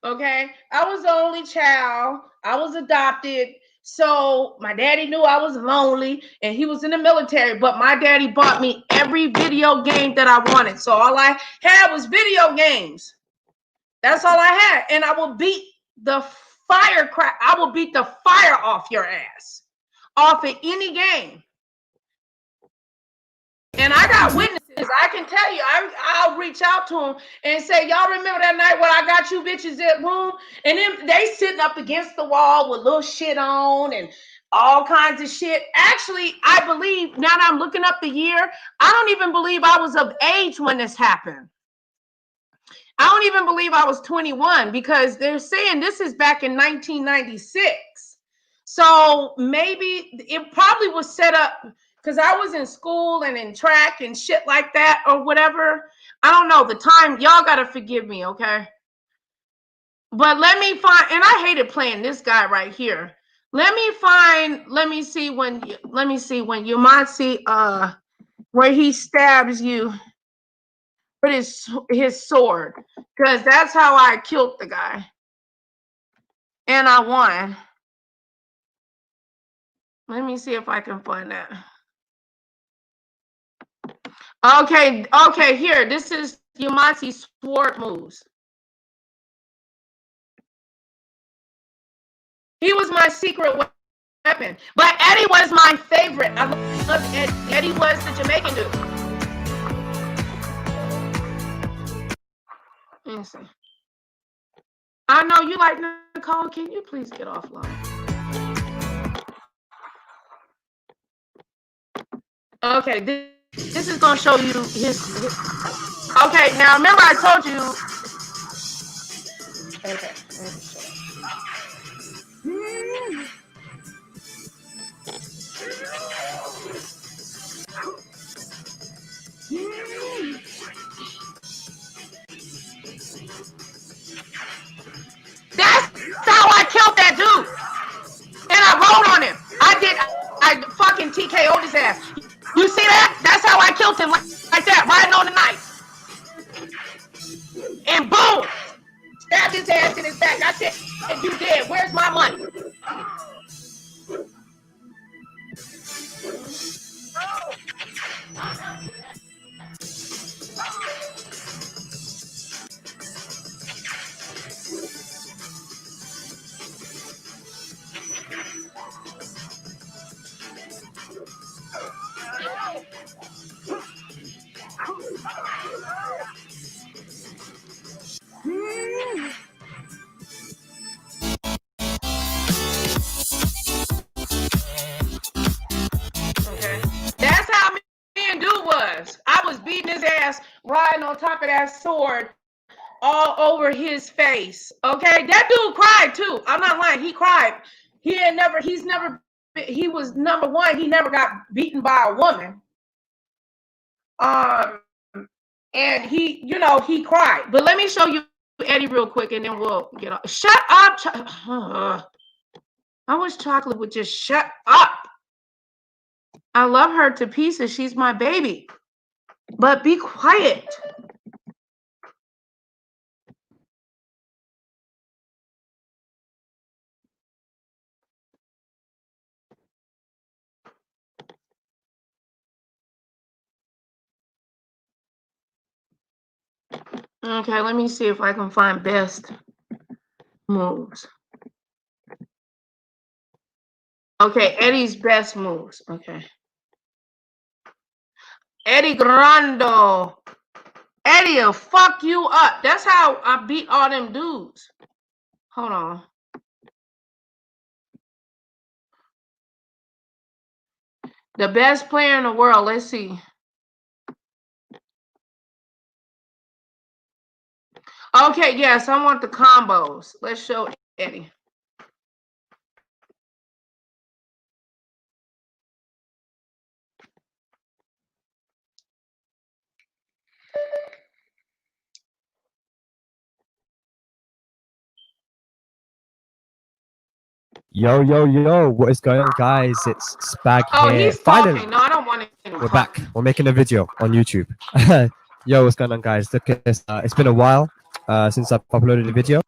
Okay, I was the only child. I was adopted, so my daddy knew I was lonely, and he was in the military. But my daddy bought me every video game that I wanted, so all I had was video games. That's all I had, and I will beat the I will beat the fire off your ass, off of any game. And I got witnesses. I can tell you, I'll reach out to them and say, y'all remember that night when I got you bitches at room? And then they sitting up against the wall with little shit on and all kinds of shit. Actually, I believe, now that I'm looking up the year, I don't even believe I was of age when this happened. I don't even believe I was 21 because they're saying this is back in 1996. So maybe it probably was set up because I was in school and in track and shit like that or whatever. I don't know the time. Y'all got to forgive me, okay? But let me find, and I hated playing this guy right here. Let me see when you might see where he stabs you with his sword, because that's how I killed the guy. And I won. Let me see if I can find that. Okay, here. This is Yamasi's sword moves. He was my secret weapon. But Eddie was my favorite. I loved Eddie. Eddie was the Jamaican dude. Let me see. I know you like Nicole. Can you please get offline? Okay, this is gonna show you his. Okay, now remember I told you. Okay. That's how I killed that dude. And I rolled on him. I fucking TKO'd his ass. You see that? That's how I killed him, like that, riding on the knife. And boom! Stabbed his ass in his back. I said, you dead. Where's my money? that sword all over his face. Okay, that dude cried too. I'm not lying. He cried. He was number one. He never got beaten by a woman. And he, he cried. But let me show you Eddie real quick, and then we'll get off. Shut up. I wish Chocolate would just shut up. I love her to pieces. She's my baby. But be quiet. Okay, let me see if I can find best moves. Okay, Eddie's best moves. Okay. Eddie Grando. Eddie will fuck you up. That's how I beat all them dudes. Hold on. The best player in the world. Let's see. Okay, yes, I want the combos. Let's show Eddie. Yo, yo, yo, what is going on, guys? It's Spag here. He's talking. No, I don't want to. We're back. We're making a video on YouTube. Yo, what's going on, guys? Look at this. It's been a while since I've uploaded a video.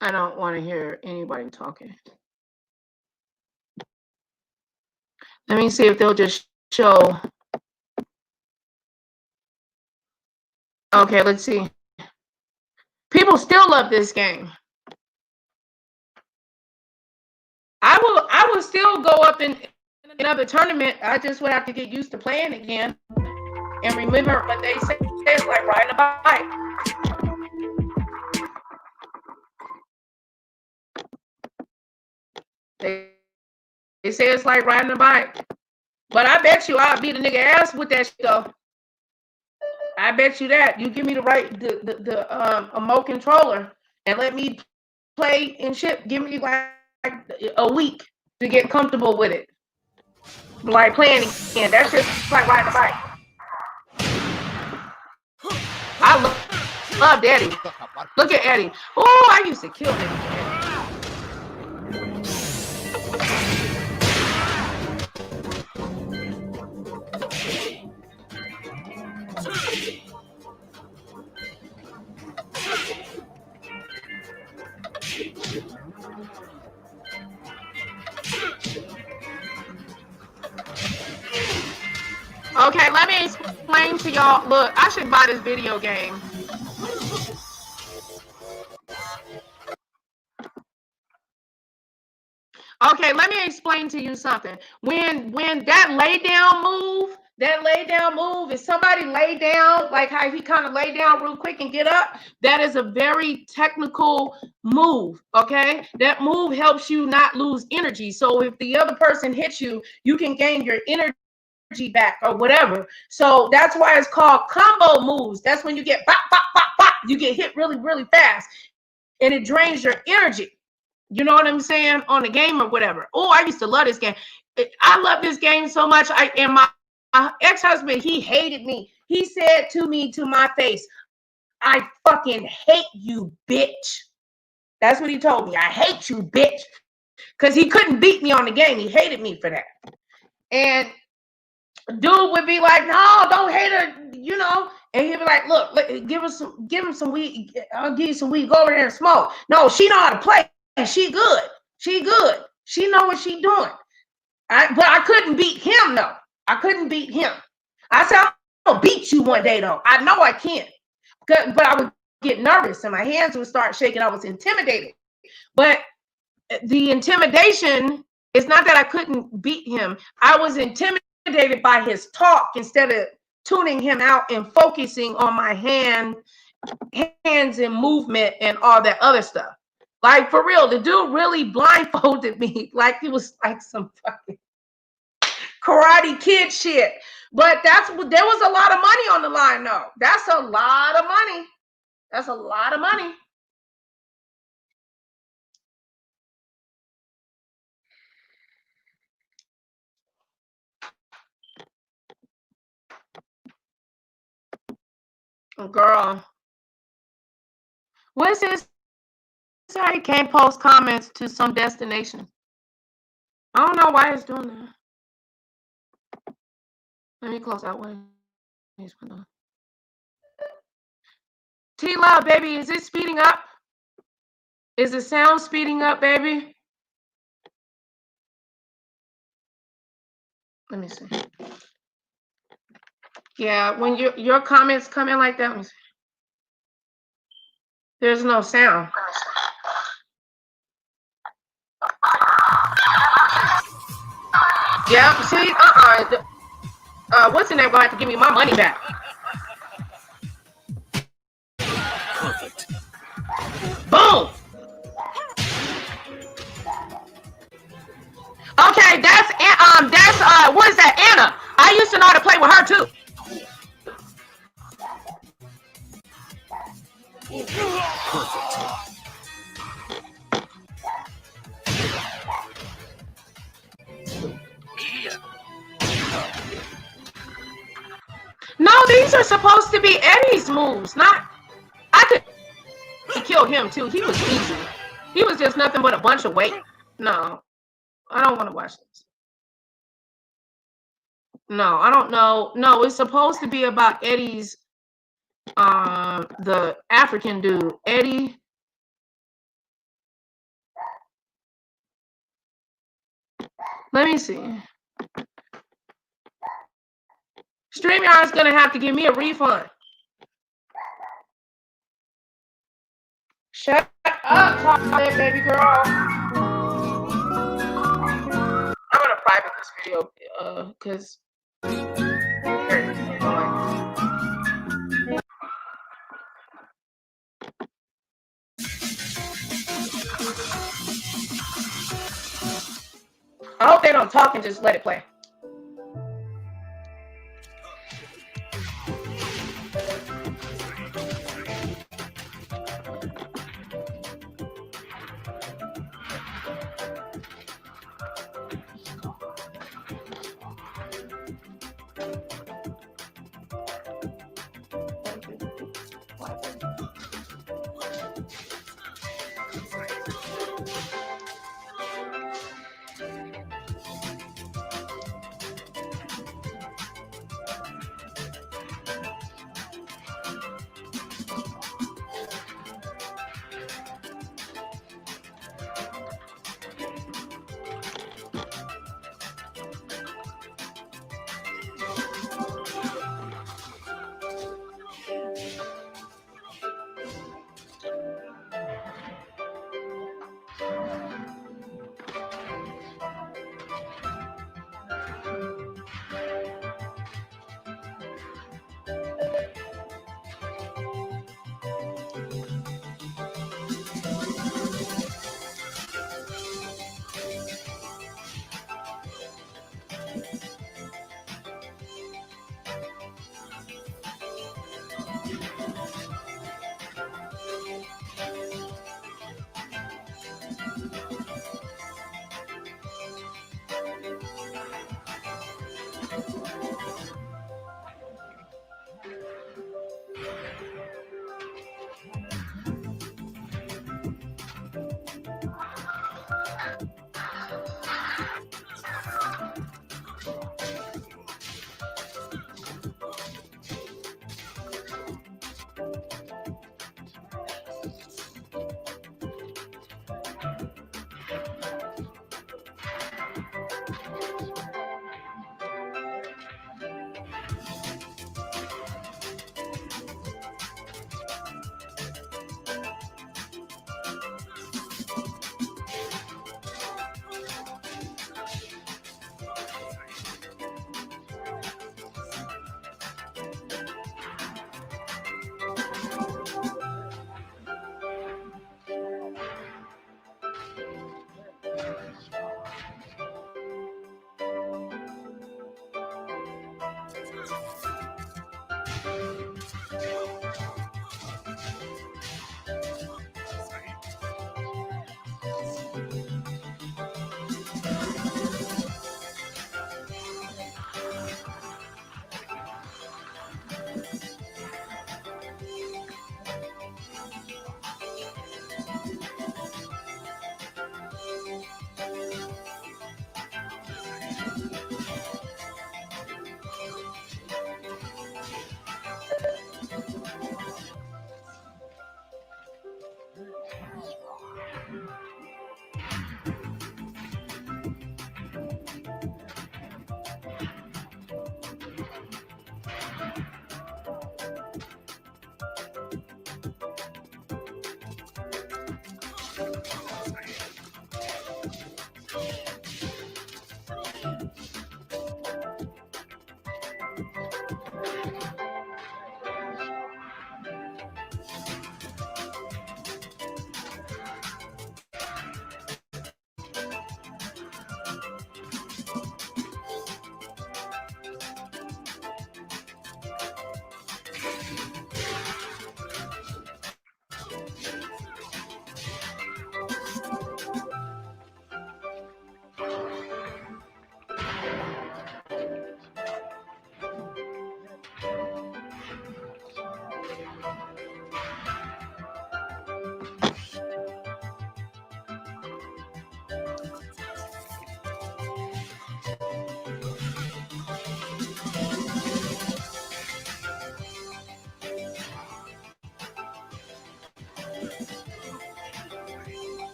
I don't want to hear anybody talking. Let me see if they'll just show. Okay, let's see. People still love this game. I will still go up in another tournament. I just would have to get used to playing again and remember what they say. It's like riding a bike. They say it's like riding a bike. But I bet you I'll beat a nigga ass with that shit though. I bet you that. You give me the remote controller and let me play and shit. Give me like a week to get comfortable with it. Like playing again. That's just like riding a bike. I love Eddie. Look at Eddie. Oh, I used to kill him. Okay, let me explain to y'all. Look, I should buy this video game. Okay, let me explain to you something. When that lay down move, if somebody lay down, like how he kind of lay down real quick and get up, that is a very technical move, okay? That move helps you not lose energy. So if the other person hits you, you can gain your energy back or whatever. So that's why it's called combo moves. That's when you get bop, bop, bop, bop. You get hit really, really fast and it drains your energy. You know what I'm saying? On the game or whatever. Oh, I used to love this game. I love this game so much. And my ex-husband, he hated me. He said to me to my face, I fucking hate you, bitch. That's what he told me. I hate you, bitch. Because he couldn't beat me on the game. He hated me for that. And dude would be like, no, don't hate her, you know. And he'd be like, look, give him some weed. I'll give you some weed. Go over there and smoke. No, she know how to play. She good. She good. She know what she doing. But I couldn't beat him, though. I couldn't beat him. I said, I'm gonna beat you one day, though. I know I can't. But I would get nervous and my hands would start shaking. I was intimidated. But the intimidation is not that I couldn't beat him. I was intimidated by his talk instead of tuning him out and focusing on my hands and movement and all that other stuff. Like, for real, the dude really blindfolded me like it was like some fucking Karate Kid shit. But there was a lot of money on the line, though. That's a lot of money. That's a lot of money. Girl. What's this? Sorry, can't post comments to some destination. I don't know why it's doing that. Let me close that one. T-Love, baby, is it speeding up? Is the sound speeding up, baby? Let me see. Yeah, when your comments come in like that, let me see. There's no sound. Yeah, see, what's in there gonna have to give me my money back? Perfect. Boom. Okay, that's what is that, Anna? I used to know how to play with her too. Perfect. No, these are supposed to be Eddie's moves, not. I could kill him too. He was easy. He was just nothing but a bunch of weight. No, I don't want to watch this. No, I don't know. No, it's supposed to be about Eddie's, the African dude, Eddie. Let me see. StreamYard's gonna have to give me a refund. Shut up, talk that baby girl. I'm gonna private this video because I hope they don't talk and just let it play.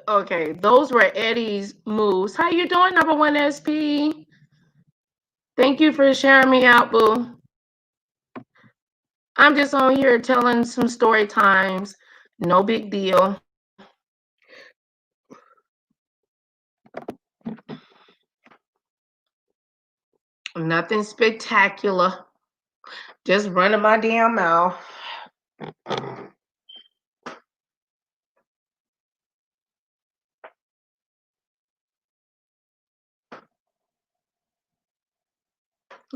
Okay, those were Eddie's moves. How you doing, number one SP? Thank you for sharing me out, boo. I'm just on here telling some story times. No big deal. Nothing spectacular. Just running my damn mouth.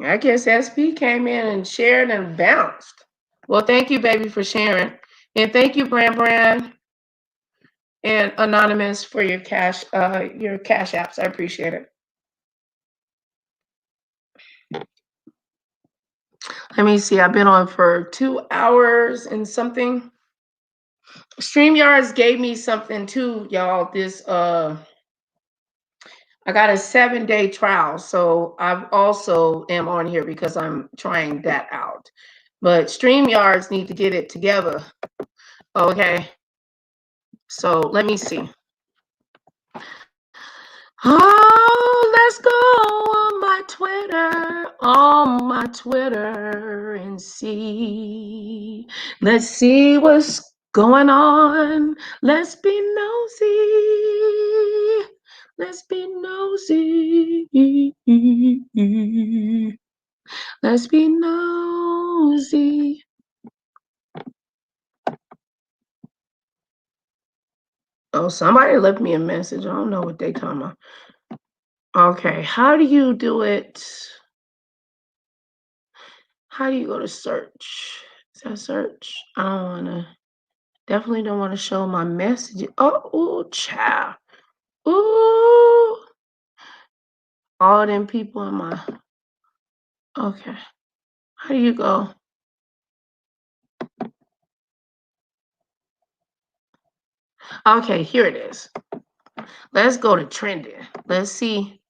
I guess SP came in and shared and bounced. Well, thank you, baby, for sharing. And thank you, Bran Bran and Anonymous, for your cash apps. I appreciate it. Let me see. I've been on for 2 hours and something. StreamYards gave me something too, y'all. This I got a 7-day trial, so I also am on here because I'm trying that out. But StreamYards need to get it together. Okay. So let me see. Oh, let's go on my Twitter and see. Let's see what's going on. Let's be nosy. Let's be nosy. Let's be nosy. Oh, somebody left me a message. I don't know what they talking about. Okay, how do you do it? How do you go to search? Is that search? I don't want to. Definitely don't want to show my messages. Oh, ooh, child. Ooh. All them people in my. Okay. How do you go? Okay, here it is. Let's go to trending. Let's see.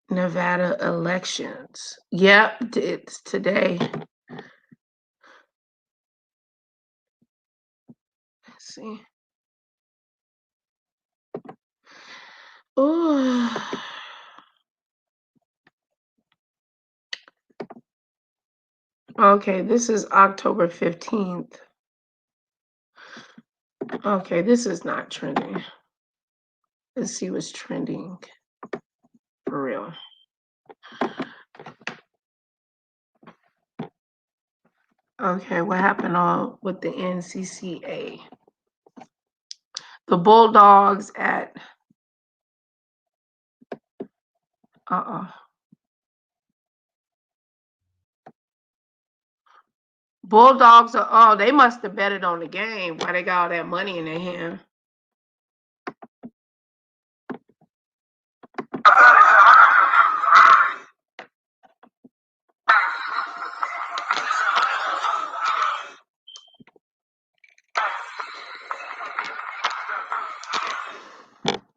Nevada elections. Yep, it's today. Let's see. Ooh. Okay, this is October 15th. Okay, this is not trending. Let's see what's trending for real. Okay, what happened on with the NCCA? The Bulldogs at Bulldogs are they must have betted on the game. Why they got all that money in their hand?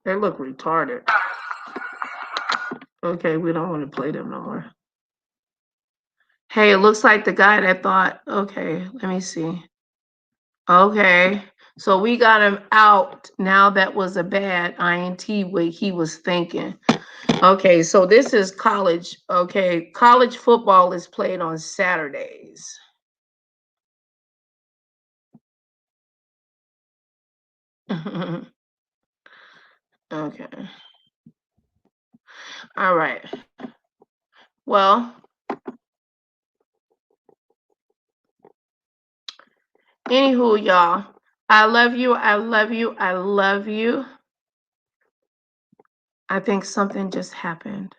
They look retarded. Okay, we don't want to play them no more. Hey, it looks like the guy that thought, okay, let me see. Okay, so we got him out. Now that was a bad INT what he was thinking. Okay, so this is college. Okay, college football is played on Saturdays. Okay. All right. Well, anywho, y'all, I love you. I love you. I love you. I think something just happened.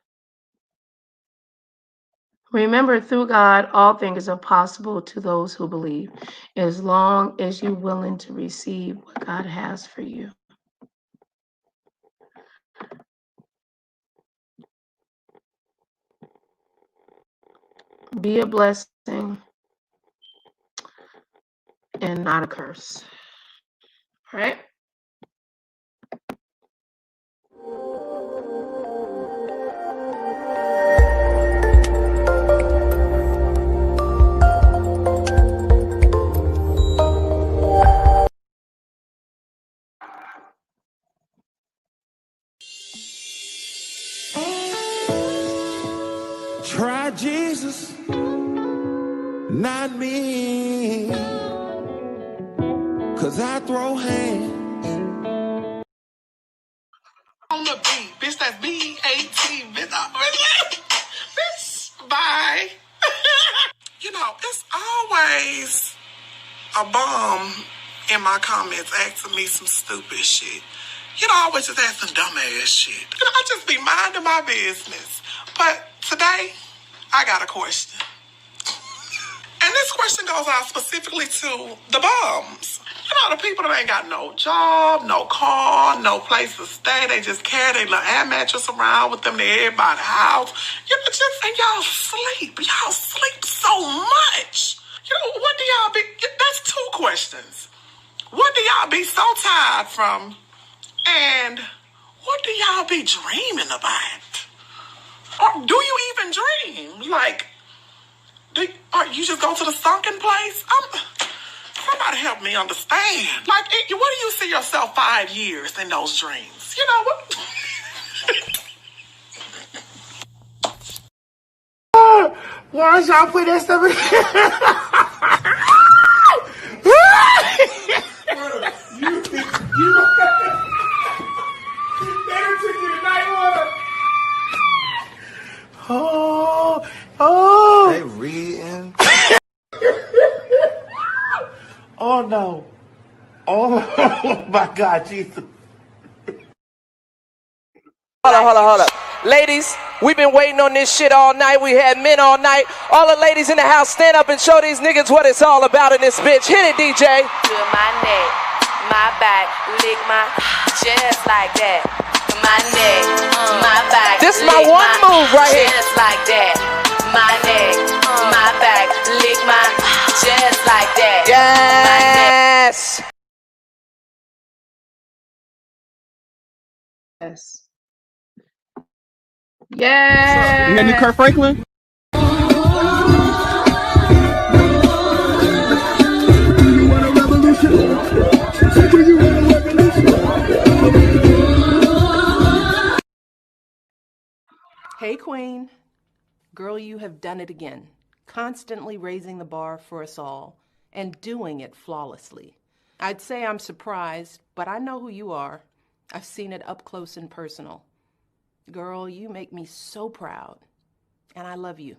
Remember, through God, all things are possible to those who believe, as long as you're willing to receive what God has for you. Be a blessing and not a curse. All right? Try Jesus, not me, 'cause I throw hands. On the beat, bitch, that's B-A-T, bitch. Bitch, bye. You know, it's always a bum in my comments asking me some stupid shit. You know, I always just ask some dumbass shit. You know, I just be minding my business. But today, I got a question. And this question goes out specifically to the bums. You know, the people that ain't got no job, no car, no place to stay. They just carry their little air mattress around with them to everybody's house. You know, and y'all sleep. Y'all sleep so much. You know, what do y'all be... That's two questions. What do y'all be so tired from? And what do y'all be dreaming about? Or do you even dream? Like, or you just go to the sunken place? Somebody help me understand. Like, what do you see yourself 5 years in those dreams? You know what? Why y'all put that stuff in? You better took you to night water. Oh. They reading. Oh no. Oh my God, Jesus. Hold up. Ladies, we've been waiting on this shit all night. We had men all night. All the ladies in the house, stand up and show these niggas what it's all about in this bitch. Hit it, DJ. Feel my neck, my back, lick my just like that. My neck, my back. This my one move right here. Just like that. My neck, my back, lick my just like that. Yes. Yes. Yeah. You got new Kurt Franklin? Hey, Queen. Girl, you have done it again. Constantly raising the bar for us all and doing it flawlessly. I'd say I'm surprised, but I know who you are. I've seen it up close and personal. Girl, you make me so proud, and I love you.